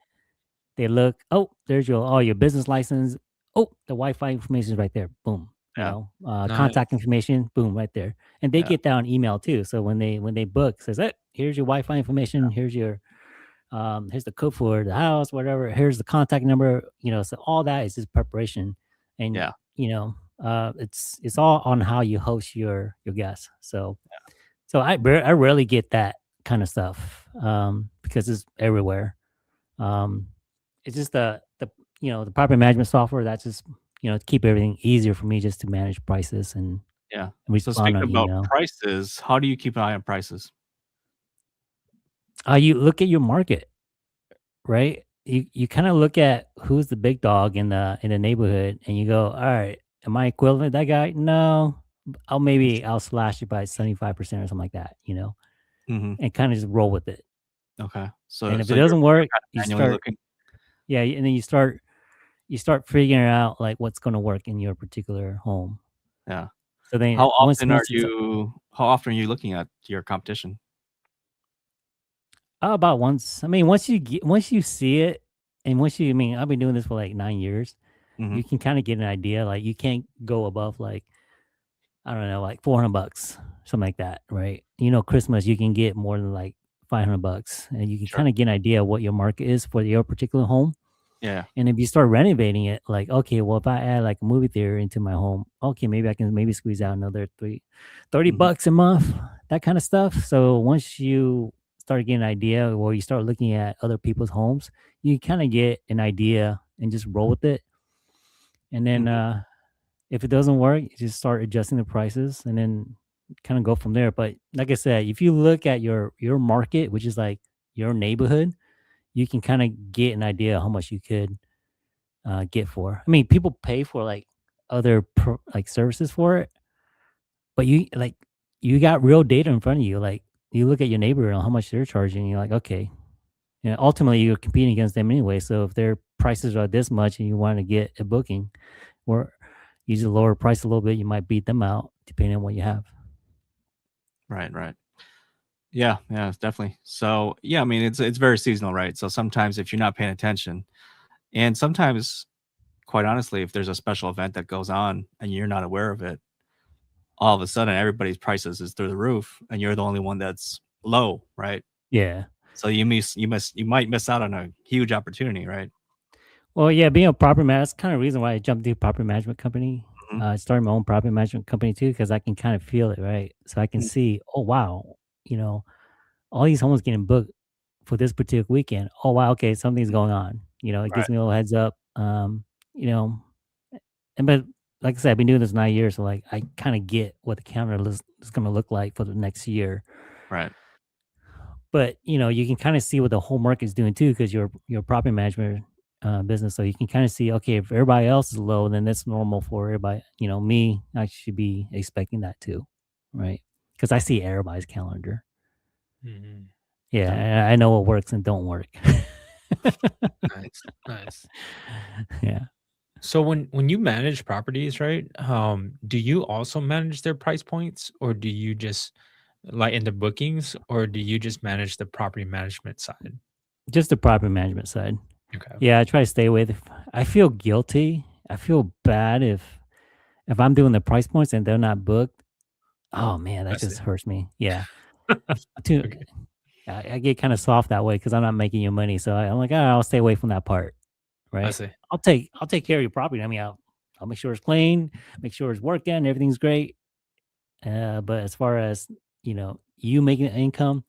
they look, oh, there's your business license. Oh, the Wi-Fi information is right there. Boom. Yeah. Nice. Contact information, boom, right there. And they Yeah. get that on email too. So when they book, says, hey, here's your Wi-Fi information. Here's here's the code for the house, whatever. Here's the contact number. So all that is just preparation, and Yeah. it's all on how you host your guests. So I rarely get that kind of stuff because it's everywhere. Um, it's just the property management software that's just to keep everything easier for me just to manage prices and Yeah. So respond speaking on about email. prices, how do you keep an eye on prices? You look at your market, right? You kind of look at who's the big dog in the neighborhood, and you go, all right, am I equivalent to that guy? No, I'll slash it by 75% or something like that, Mm-hmm. and kind of just roll with it. Okay. So And if so it you're doesn't work, kind of you manually start looking. yeah, and then you start figuring out like what's going to work in your particular home. Yeah. So then How once often once it's how often are you looking at your competition? about once. I mean, once you see it, and I mean, I've been doing this for like 9 years. Mm-hmm. You can kind of get an idea. Like you can't go above like I don't know, like $400, something like that, right? Christmas you can get more than like $500, and you can Sure. kind of get an idea of what your market is for your particular home. Yeah. And if you start renovating it, like, okay, well, if I add like a movie theater into my home, okay, maybe I can maybe squeeze out another 30 Mhm. bucks a month, that kind of stuff. So once you start getting an idea or you start looking at other people's homes, you kind of get an idea and just roll with it. And then Mhm. if it doesn't work, you just start adjusting the prices and then kind of go from there. But like I said, if you look at your market, which is like your neighborhood, you can kind of get an idea how much you could get for. I mean, people pay for like other like services for it, but you got real data in front of you. Like you look at your neighbor and how much they're charging. You're like, okay, ultimately you're competing against them anyway. So if their prices are this much and you want to get a booking, or use a lower price a little bit, you might beat them out depending on what you have. Right. Right. Yeah. Yeah. It's definitely. So yeah. I mean, it's very seasonal, right? So sometimes if you're not paying attention, and sometimes, quite honestly, if there's a special event that goes on and you're not aware of it, all of a sudden everybody's prices is through the roof, and you're the only one that's low, right? Yeah. So you might miss out on a huge opportunity, right? Well, yeah, being a property manager, that's kind of the reason why I jumped into property management company. Mhm. I started my own property management company too, because I can kind of feel it, right? So I can Mm. see, oh wow, you know, all these homes getting booked for this particular weekend. Oh wow, okay, something's going on. It Right. gives me a little heads up. You know, but like I said, I've been doing this 9 years, so like I kind of get what the calendar is going to look like for the next year. Right. But you can kind of see what the whole market is doing too, because you're a property management business, so you can kind of see, okay, if everybody else is low, then that's normal for everybody. Me, I should be expecting that too, right? Because I see everybody's calendar. Mhm. Yeah, Yeah. and I know what works and don't work. Nice, nice. Yeah. So when you manage properties, right? Do you also manage their price points, or do you just like in the bookings, or do you just manage the property management side? Just the property management side. Okay, Yeah, I try to stay away. I feel guilty. I feel bad if I'm doing the price points and they're not booked. Oh man, that I see. just hurts me. Yeah. Too, Okay. I get kind of soft that way because I'm not making you money. So I'm like, oh, I'll stay away from that part. right? see. I'll take care of your property. I mean, I'll make sure it's clean, make sure it's working, everything's great. But as far as you making an income,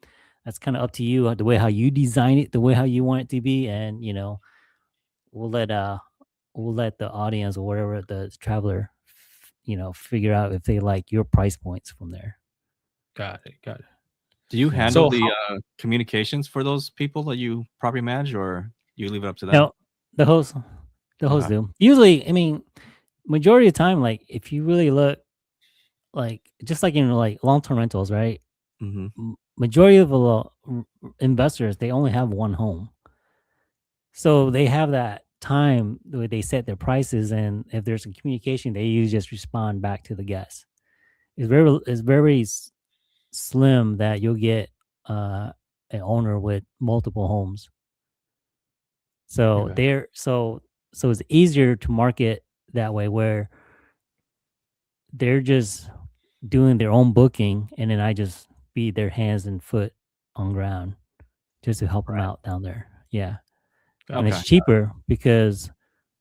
that's kind of up to you. The way how you design it, the way how you want it to be, and we'll let uh we'll let the audience or whatever the traveler, figure out if they like your price points from there. Got it. Got it. Do you Yeah. handle So the how, communications for those people that you property manage, or you leave it up to them? No, the host, Okay. do. Usually, I mean, majority of the time, like if you really look, like just like in like long term rentals, right? Mm-hmm. Majority of investors, they only have one home. So they have that time where they set their prices, and if there's a communication, they usually just respond back to the guests. It's very slim that you'll get an owner with multiple homes. So Okay. so it's easier to market that way, where they're just doing their own booking, and then I just be their hands and foot on ground just to help them Right. out down there. Yeah. And got Okay. it's cheaper because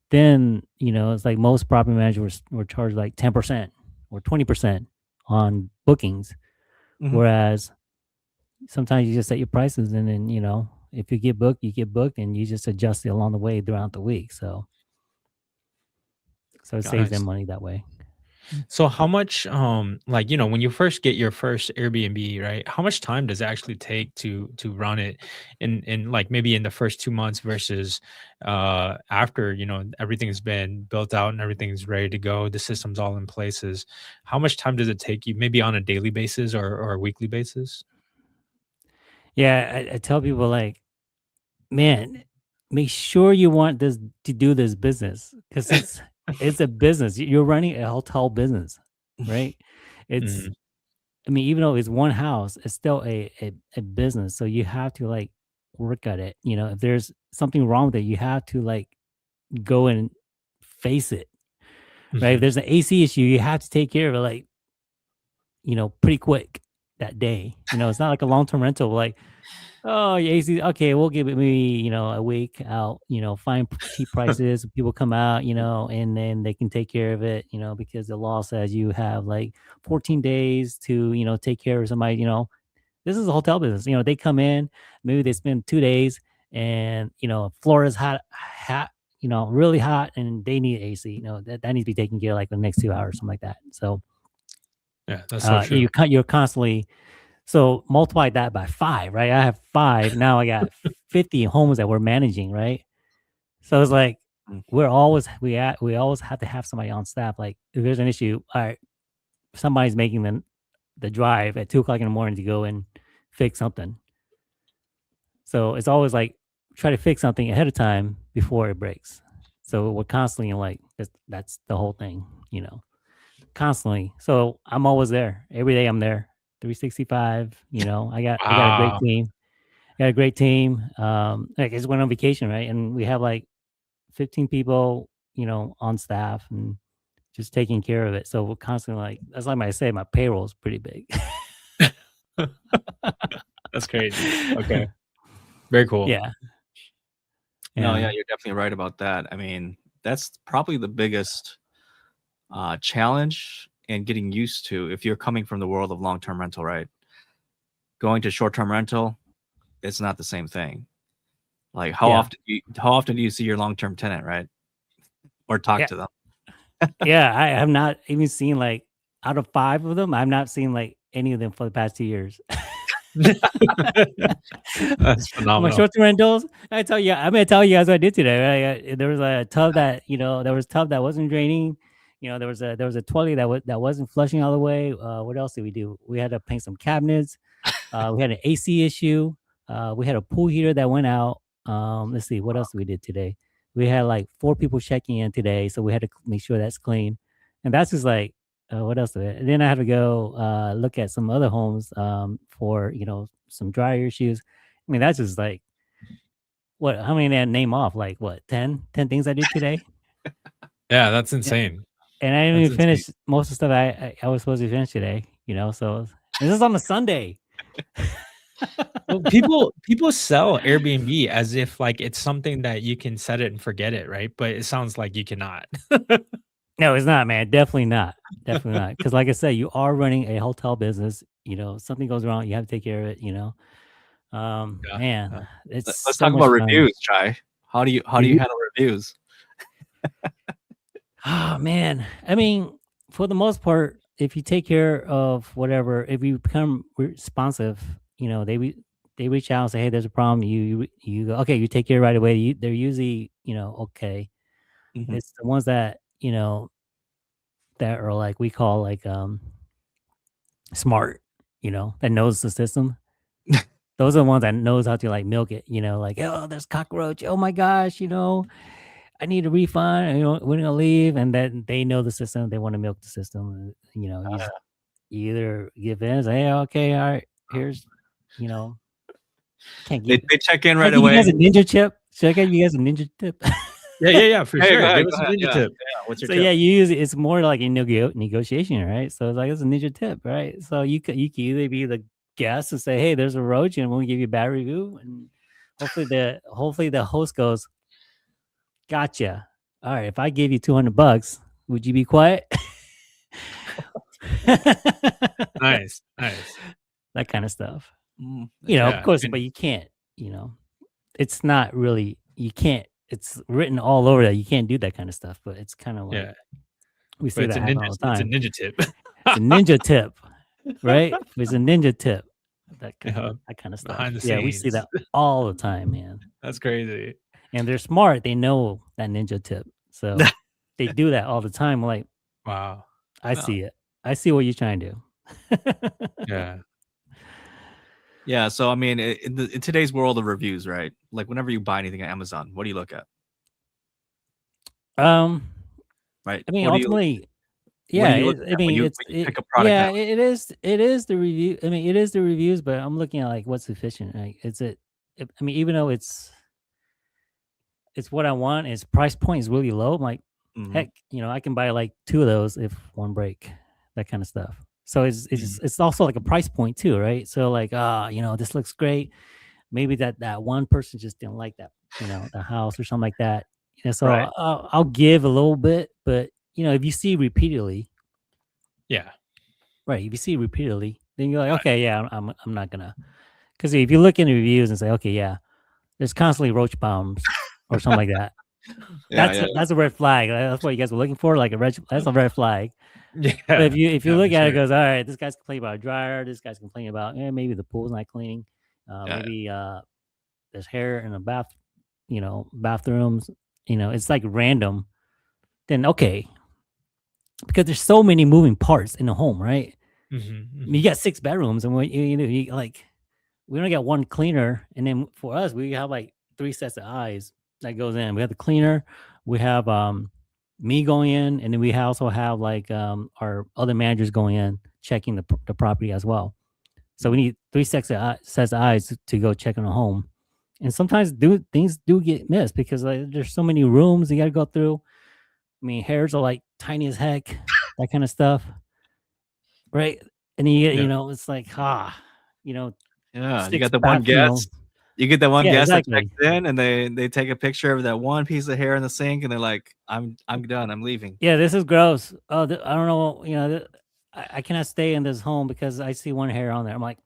then, it's like most property managers were charged like 10% or 20% on bookings. Mm-hmm. Whereas sometimes you just set your prices, and then, if you get booked, you get booked, and you just adjust it along the way throughout the week. So it Got saves it. them nice. money that way. So how much like when you first get your first Airbnb, right? How much time does it actually take to run it in like maybe in the first 2 months versus after, everything's been built out and everything's ready to go, the system's all in places. How much time does it take you maybe on a daily basis or a weekly basis? Yeah, I tell people like, man, make sure you want this to do this business, because it's a business. You're running a hotel business, right? It's Mhm. I mean, even though it's one house, it's still a business. So you have to like work at it. If there's something wrong with it, you have to like go and face it. Right. If Mhm. there's an AC issue, you have to take care of it like, pretty quick that day. It's not like a long term rental, like, oh, your AC, okay, we'll give it maybe, a week out, find cheap prices. People come out, and then they can take care of it, because the law says you have like 14 days to, take care of somebody. This is a hotel business. They come in, maybe they spend 2 days, and Florida's hot, really hot, and they need AC. That needs to be taken care of like the next 2 hours, something like that. So Yeah, that's so true. you're constantly, so multiply that by 5, right? I have 5 now. I got 50 homes that we're managing, right? So it's like Mm. we always have to have somebody on staff. Like if there's an issue, all right, somebody's making the drive at 2 o'clock in the morning to go and fix something. So it's always like try to fix something ahead of time before it breaks. So we're constantly like that's the whole thing, constantly. So I'm always there. Every day I'm there. 365, I got a great Wow. team. I got a great team. Like I just went on vacation, right? And we have like 15 people, on staff and just taking care of it. So we're constantly like, that's like I say, my payroll is pretty big. That's crazy. Okay. Very cool. Yeah. No, yeah, Yeah. you're definitely right about that. I mean, that's probably the biggest challenge and getting used to if you're coming from the world of long-term rental, right? Going to short-term rental, it's not the same thing. Like Yeah. how often do you see your long-term tenant, right? Or talk Yeah. to them? Yeah. I have not even seen like out of 5 of them, I've not seen like any of them for the past 2 years. That's My phenomenal. short-term rentals. I'm gonna tell you guys what I did today. Right? There was a tub that that wasn't draining. There was a toilet that wasn't flushing all the way. What else did we do? We had to paint some cabinets. We had an AC issue. We had a pool heater that went out. Let's see, what else we did today? We had like 4 people checking in today, so we had to make sure that's clean. And that's just like, what else? And then I had to go look at some other homes for some dryer issues. I mean, that's just like what? How many did I name off? Like what? 10 things I did today. Yeah, that's Yeah. insane. And I didn't That's even insane. finish most of the stuff I was supposed to finish today. So this is on a Sunday. Well, people sell Airbnb as if like it's something that you can set it and forget it, right? But it sounds like you cannot. No, it's not, man. Definitely not. Definitely not. Because, like I said, you are running a hotel business. Something goes wrong, you have to take care of it. Yeah, Man, yeah. it's Let's so talk much about fun. reviews, Chai. How do you Review- handle reviews? Oh man, I mean, for the most part, if you take care of whatever, if you become responsive, they reach out and say, "Hey, there's a problem." You go, okay, you take care right away. They're usually okay. Mhm. It's the ones that that are like we call like smart, that knows the system. Those are the ones that knows how to like milk it, like, oh, there's cockroach. Oh my gosh, I need a refund. We're gonna leave, and then they know the system. They want to milk the system. You either give in, say, hey, okay, all right, here's, you know, can't give. They check in Can I right give you away. guys a ninja tip? Should I give you guys a ninja tip? Yeah, for Hey, sure. go ahead, Give us a ninja yeah, tip. yeah. What's your So tip? yeah, you use it. It's more like a negotiation, right? So it's like it's a ninja tip, right? So you can either be the guest and say, hey, there's a roach, and we'll give you a bad review, and hopefully the host goes, gotcha. All right, if I gave you $200, would you be quiet? Nice. That kind of stuff. Mm, Of Yeah, course, and but you can't, it's not really, you can't, it's written all over that. You can't do that kind of stuff, but it's kind of like, yeah, we but see that happen all the it's a time. ninja tip. It's a ninja tip, right? It's a ninja tip. That Yeah, kind of stuff. behind the Yeah, we see scenes. that all the time, man. That's crazy. And they're smart. They know that ninja tip. So they do that all the time. Like, Wow. I see it. I see what you're trying to do. Yeah. Yeah. So I mean, in today's world of reviews, right? Like whenever you buy anything at Amazon, what do you look at? Right. I mean, What do you ultimately, what yeah. do you look I at when mean, you pick a product yeah, out? it is. It is the review. I mean, it is the reviews, but I'm looking at like what's efficient. Like, I mean, even though it's what I want, its price point is really low. I'm like, Mhm. heck, I can buy like 2 of those if one break, that kind of stuff. So it's also like a price point too, right? So like, this looks great. Maybe that one person just didn't like that, the house or something like that. So Right. I'll give a little bit, but if you see repeatedly, Yeah. right? If you see repeatedly, then you're like, okay, yeah, I'm not gonna. Because if you look in the reviews and say, okay, yeah, there's constantly roach bombs or something like that. Yeah. That's a red flag. That's what you guys were looking for, like that's a red flag. Yeah. But if you Yeah, look for at it, sure. it goes, all right, this guy's complaining about a dryer. This guy's complaining about maybe the pool's not cleaning. Maybe there's hair in the bathrooms. It's like random. Then okay, because there's so many moving parts in the home, right? Mhm, I mean, you got 6 bedrooms, and you like we only got one cleaner, and then for us, we have like 3 sets of eyes that goes in. We have the cleaner, we have me going in, and then we also have like our other managers going in checking the property as well. So we need 3 sets of eyes to go check on a home, and sometimes things do get missed because like, there's so many rooms you got to go through. I mean, hairs are like tiny as heck, that kind of stuff, right? And then Yeah. it's like you You 6 got the one guest. You get that one Yeah, guest that exactly. checks in and they take a picture of that one piece of hair in the sink and they're like, I'm done. I'm leaving. Yeah, this is gross. Oh, I don't know. I cannot stay in this home because I see one hair on there. I'm like,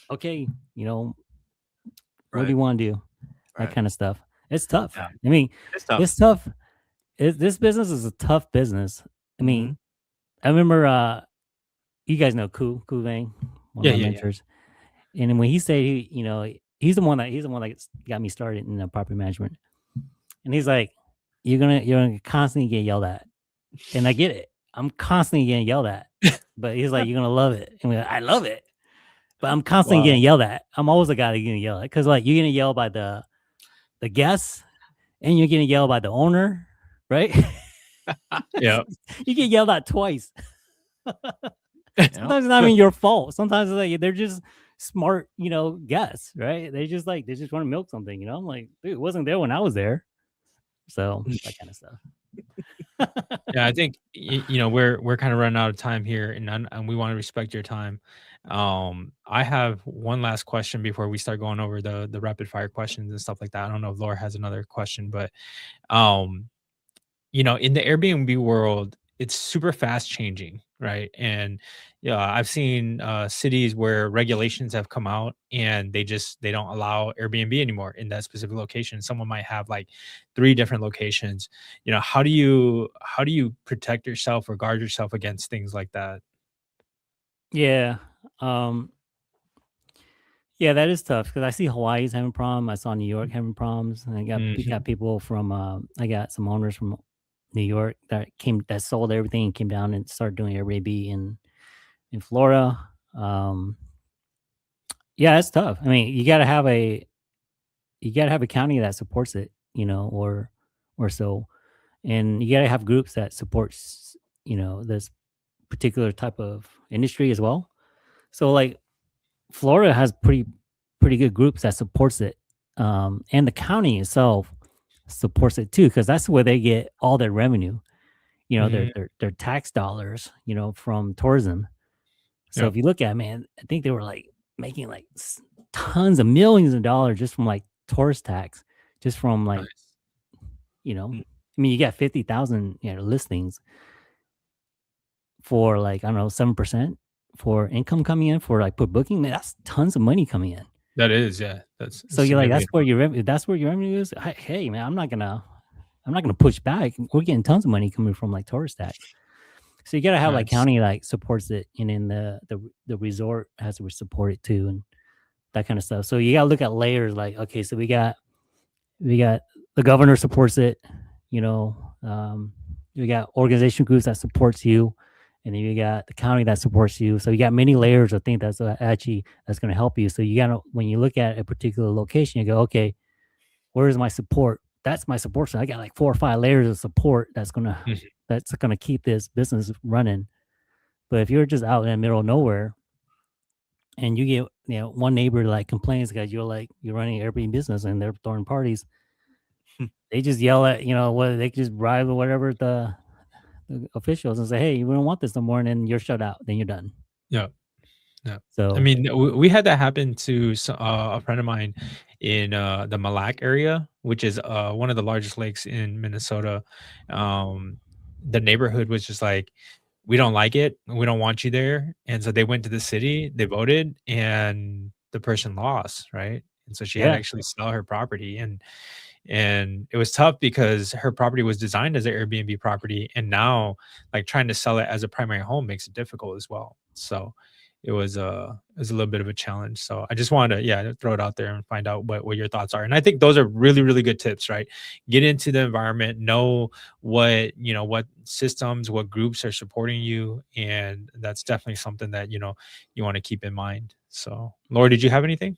okay, what do Right. you want to do? That Right. kind of stuff. It's tough. Yeah. I mean, It's tough. it's tough. This business is a tough business. I mean, I remember you guys know Ku Vang, one of my Yeah. mentors. And then when he said he's the one that got me started in property management. And he's like, you're gonna constantly get yelled at. And I get it. I'm constantly getting yelled at. But he's like, you're gonna love it. And we're like, I love it. But I'm constantly getting yelled at. I'm always the guy that getting yelled at. Because like you're gonna yell by the guests and you're getting yelled by the owner, right? Yeah. You get yelled at twice. Sometimes it's not even your fault. Sometimes it's like they're just smart, guests, right? They just want to milk something, I'm like, dude, it wasn't there when I was there. So that kind of stuff. Yeah, I think we're kind of running out of time here, and we want to respect your time. I have one last question before we start going over the rapid fire questions and stuff like that. I don't know if Laura has another question, but um, in the Airbnb world, it's super fast changing, right? And yeah, I've seen cities where regulations have come out and they don't allow Airbnb anymore in that specific location. Someone might have like three different locations. How do you protect yourself or guard yourself against things like that? Yeah. Um, yeah, that is tough because I see Hawaii's having problem. I saw New York having problems. And we Hmm. got people from I got some owners from New York that sold everything and came down and started doing Airbnb in Florida. Um, yeah, it's tough. I mean, you gotta have a county that supports it, or so, and you gotta have groups that supports this particular type of industry as well. So like Florida has pretty good groups that supports it, and the county itself supports it too because that's where they get all their revenue. Hmm. Their tax dollars, from tourism. So Yep. if you look at it, man, I think they were like making like tons of millions of dollars just from like tourist tax, just from like Nice. Mm. I mean, you got 50,000 listings for like I don't know 7% for income coming in for like per booking. Man, that's tons of money coming in. That is, yeah, that's a So you're like, significant. if that's where your revenue is. Hey, man, I'm not gonna push back. We're getting tons of money coming from like tourist tax. So you gotta have like Nice. county like supports it, and then the resort has to support it too, and that kind of stuff. So you gotta look at layers. Like, okay, so we got the governor supports it. You know, we got organization groups that supports you, and then you got the county that supports you. So you got many layers of things that's going to help you. So you got to when you look at a particular location, you go, okay, where is my support? That's my support. So I got like 4 or 5 layers of support Mhm. that's gonna keep this business running. But if you're just out in the middle of nowhere and you get one neighbor like complains because you're running an Airbnb business and they're throwing parties, they just yell at whether they just bribe or whatever the officials and say, hey, we don't want this no more, and then you're shut out. Then you're done. Yeah. Yeah. I So mean, we had that happen to a friend of mine in the Mille Lacs area, which is one of the largest lakes in Minnesota. Um, the neighborhood was just like, we don't like it. We don't want you there. And so they went to the city, they voted, and the person lost, right? And so she had to yeah, actually sell her property. And it was tough because her property was designed as an Airbnb property, and now like trying to sell it as a primary home makes it difficult as well. So it was a little bit of a challenge. So I just wanted to, yeah, to throw it out there and find out what your thoughts are. And I think those are really, really good tips, right? Get into the environment, know what systems, what groups are supporting you, and that's definitely something that you want to keep in mind. So Laura, did you have anything?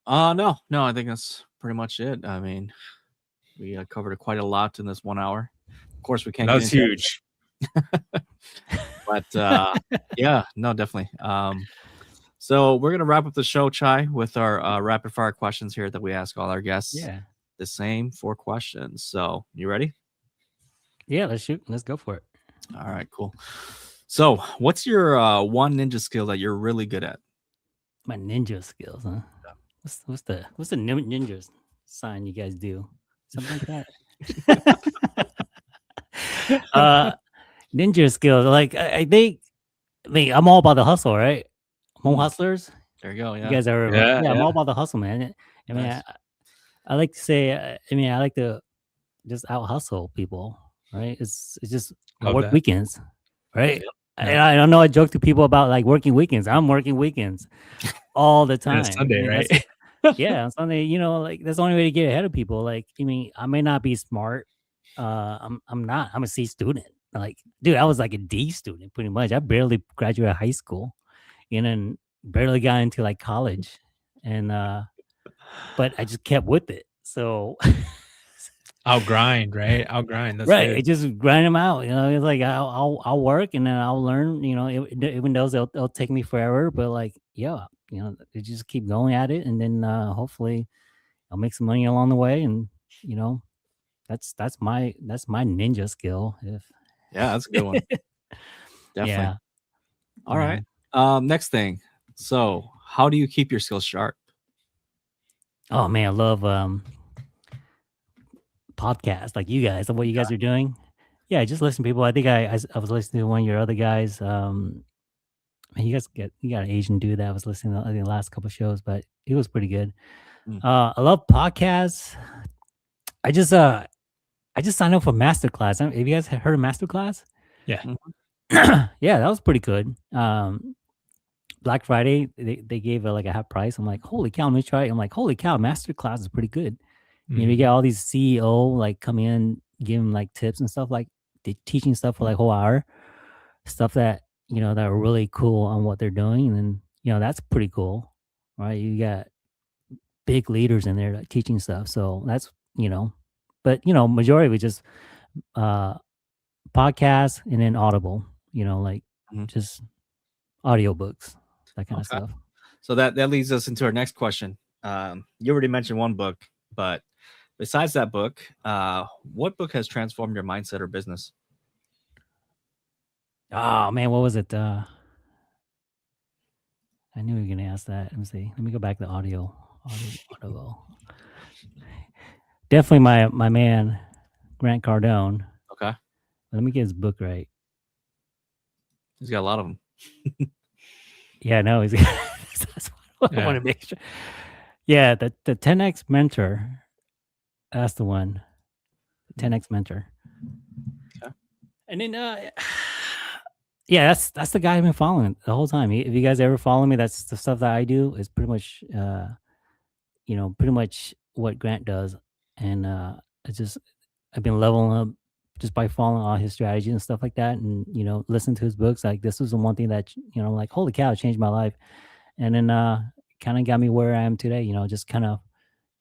No, I think that's pretty much it. I mean, we covered quite a lot in this 1 hour. Of course, we can't That get was into huge. but yeah, no, definitely. So we're gonna wrap up the show, Chai, with our rapid fire questions here that we ask all our guests. yeah, The same 4 questions. So you ready? yeah. Let's shoot. Let's go for it. All right, cool. So what's your one ninja skill that you're really good at? My ninja skills, huh? What's the ninja sign you guys do? Something like that. uh, ninja skills. Like I think, I'm all about the hustle, right? Home Mm, hustlers. there you go. You Yeah, guys are, Yeah, yeah. I'm yeah. all about the hustle, man. I mean, nice. I like to say, I like to just out hustle people, right? It's just I Love work that. weekends, right? Yep. Yeah. And I don't know. I joke to people about like working weekends. I'm working weekends all the And it's time. I Sunday, mean, right? that's yeah. On Sunday, like that's the only way to get ahead of people. Like, I mean, I may not be smart. I'm not. I'm a C student. Like, dude, I was like a D student pretty much. I barely graduated high school, and then barely got into like college, and but I just kept with it. So I'll grind, right? I'll grind. That's right, it good. just grind them out. It's like I'll work and then I'll learn. Even though it'll take me forever, but like yeah, you just keep going at it, and then hopefully I'll make some money along the way, and you know that's my ninja skill. If Yeah, that's a good one. Definitely. yeah, All right. Next thing. So, how do you keep your skills sharp? Oh man, I love podcasts like you guys, what you guys are doing. Yeah, just listen to people. I think I was listening to one of your other guys. Man, you got an Asian dude that I was listening to I think the last couple shows, but he was pretty good. Mm. I love podcasts. I just signed up for Masterclass. Have you guys heard of Masterclass? Yeah. Yeah, that was pretty good. Black Friday, they gave like a half price. I'm like, holy cow, let me try it. I'm like, holy cow, Masterclass is pretty good. You know, you get all these CEO like come in, give them like tips and stuff, like they teaching stuff for like a whole hour, stuff that you know that are really cool on what they're doing, and then you know that's pretty cool, right? You got big leaders in there like, teaching stuff, so that's you know, but you know, majority of it just podcasts and then Audible, you know, like just audiobooks, that kind of stuff. So that leads us into our next question. You already mentioned one book, but besides that book, what book has transformed your mindset or business? Oh man, what was it? I knew you were gonna ask that. Let me see. Let me go back to audio. Audible. Definitely my man, Grant Cardone. Okay. Let me get his book right. He's got a lot of them. Yeah, no, he's that's what I want to make sure. Yeah, the 10x mentor. That's the one. The 10x mentor. Okay. And then yeah, that's the guy I've been following the whole time. If you guys ever follow me, that's the stuff that I do is pretty much you know, pretty much what Grant does. And it's just I've been leveling up just by following all his strategies and stuff like that. And, you know, listen to his books. Like this was the one thing that, you know, like, holy cow, it changed my life. And then kind of got me where I am today, you know, just kind of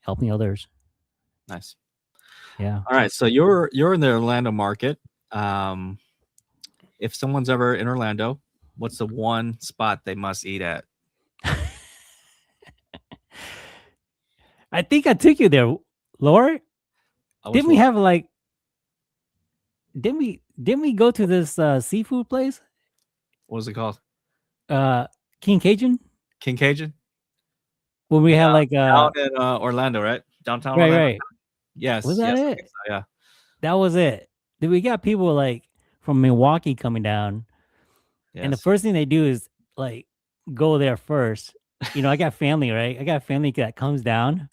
helping others. Nice. Yeah. All right. So you're in the Orlando market. If someone's ever in Orlando, what's the one spot they must eat at? I think I took you there, Laura. Didn't we have like? Didn't we go to this seafood place? What was it called? King Cajun. King Cajun. When we had like down in Orlando, right? Downtown. Right, Orlando. right. Yes. Was that it? So, yeah. That was it. Then we got people like from Milwaukee coming down, and the first thing they do is like go there first. You know, I got family, right? I got family that comes down.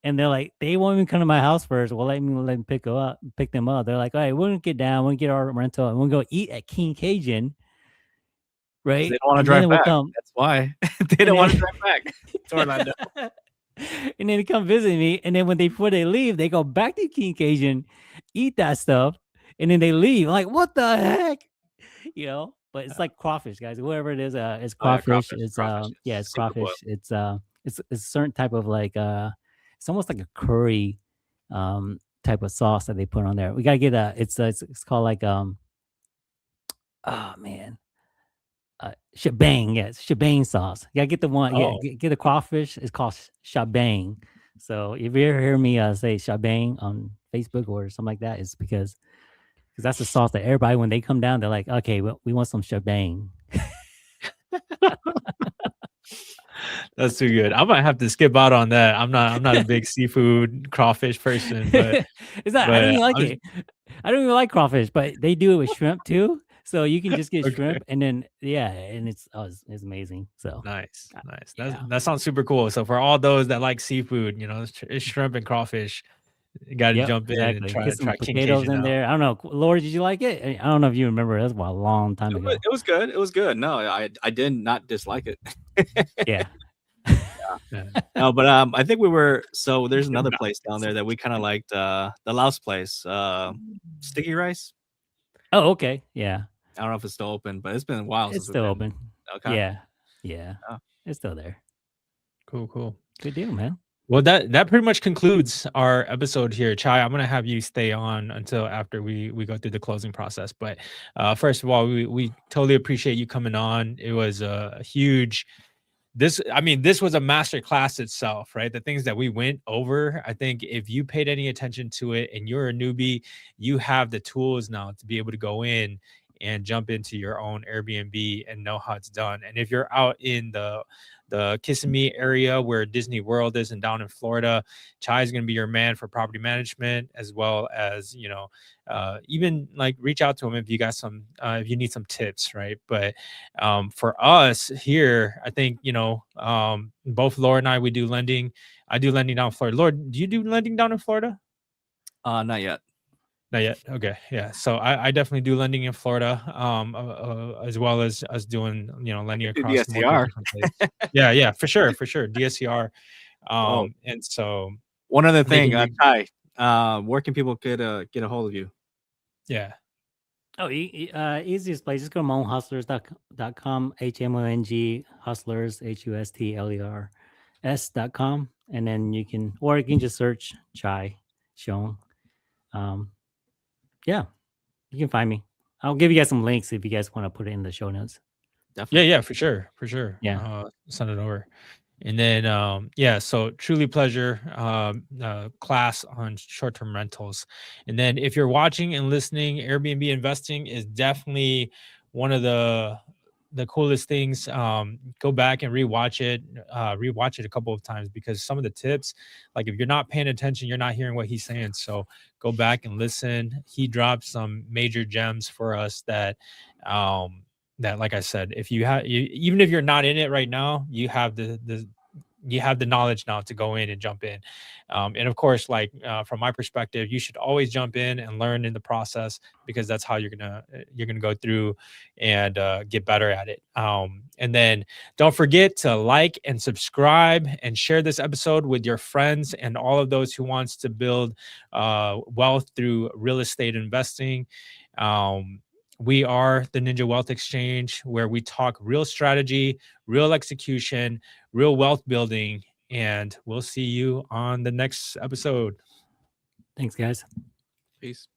And they're like, they won't even come to my house first. Well, let them pick them up. They're like, all right, we're gonna get down, we're gonna get our rental, and we'll go eat at King Cajun. Right? They don't want to drive back. That's why. They don't want to drive back to Orlando. And then they come visit me. And then before they leave, they go back to King Cajun, eat that stuff, and then they leave. I'm like, what the heck? You know, but it's like crawfish, guys. Whoever it is, it's crawfish. It's crawfish. It's crawfish. It's a certain type of like it's almost like a curry type of sauce that they put on there. We gotta get it's called like oh man, shebang. Yeah, it's shebang sauce. You gotta get the one. Yeah, get the crawfish. It's called shebang. So if you ever hear me say shebang on Facebook or something like that, it's because that's the sauce that everybody when they come down, they're like, okay, well, we want some shebang. That's too good. I might have to skip out on that. I'm not a big seafood crawfish person, but it's not. I don't even like it. I don't even like crawfish, but they do it with shrimp too. So you can just get shrimp, and then and it's amazing. So nice. That sounds super cool. So for all those that like seafood, you know, it's shrimp and crawfish. You got to jump in and try potatoes in there. I don't know, Laura, did you like it? I don't know if you remember. That was a long time ago. It was good. It was good. No, I did not dislike it. Yeah. No, but I think we were. So there's another place down there that we kind of liked. The Laos place, Sticky Rice. Oh, okay. Yeah. I don't know if it's still open, but it's been a while. It's still open. Okay. Yeah. It's still there. Cool. Good deal, man. Well, that pretty much concludes our episode here. Chai, I'm gonna have you stay on until after we go through the closing process. But first of all, we totally appreciate you coming on. It was a huge this was a master class itself, right? The things that we went over, I think if you paid any attention to it and you're a newbie, you have the tools now to be able to go in and jump into your own Airbnb and know how it's done. And if you're out in the Kissimmee area where Disney World is and down in Florida, Chai is going to be your man for property management, as well as, even like reach out to him if you got some, if you need some tips, right? But for us here, I think, both Laura and we do lending. I do lending down in Florida. Laura, do you do lending down in Florida? Not yet. Not yet. Okay. Yeah. So I definitely do lending in Florida, as well as us doing, lending across multiple different places. Yeah, for sure. DSCR. And so one other thing, Chai, where can people get a hold of you? Yeah. Oh, easiest place. Just go to monghustlers.com, HMONG hustlers, HUSTLERS.com. And then you can just search Chai Xiong. Yeah, you can find me. I'll give you guys some links if you guys want to put it in the show notes. Definitely. Yeah, for sure. Yeah. Send it over. And then, so truly pleasure class on short-term rentals. And then if you're watching and listening, Airbnb investing is definitely one of the coolest things. Go back and rewatch it a couple of times, because some of the tips, like if you're not paying attention, you're not hearing what he's saying. So go back and listen. He dropped some major gems for us that, like I said, if you have, even if you're not in it right now, you have the knowledge now to go in and jump in. And of course, like from my perspective, you should always jump in and learn in the process, because that's how you're gonna go through and get better at it. And then don't forget to like and subscribe and share this episode with your friends and all of those who wants to build wealth through real estate investing. We are the Ninja Wealth Exchange, where we talk real strategy, real execution, real wealth building, and we'll see you on the next episode. Thanks, guys. Peace.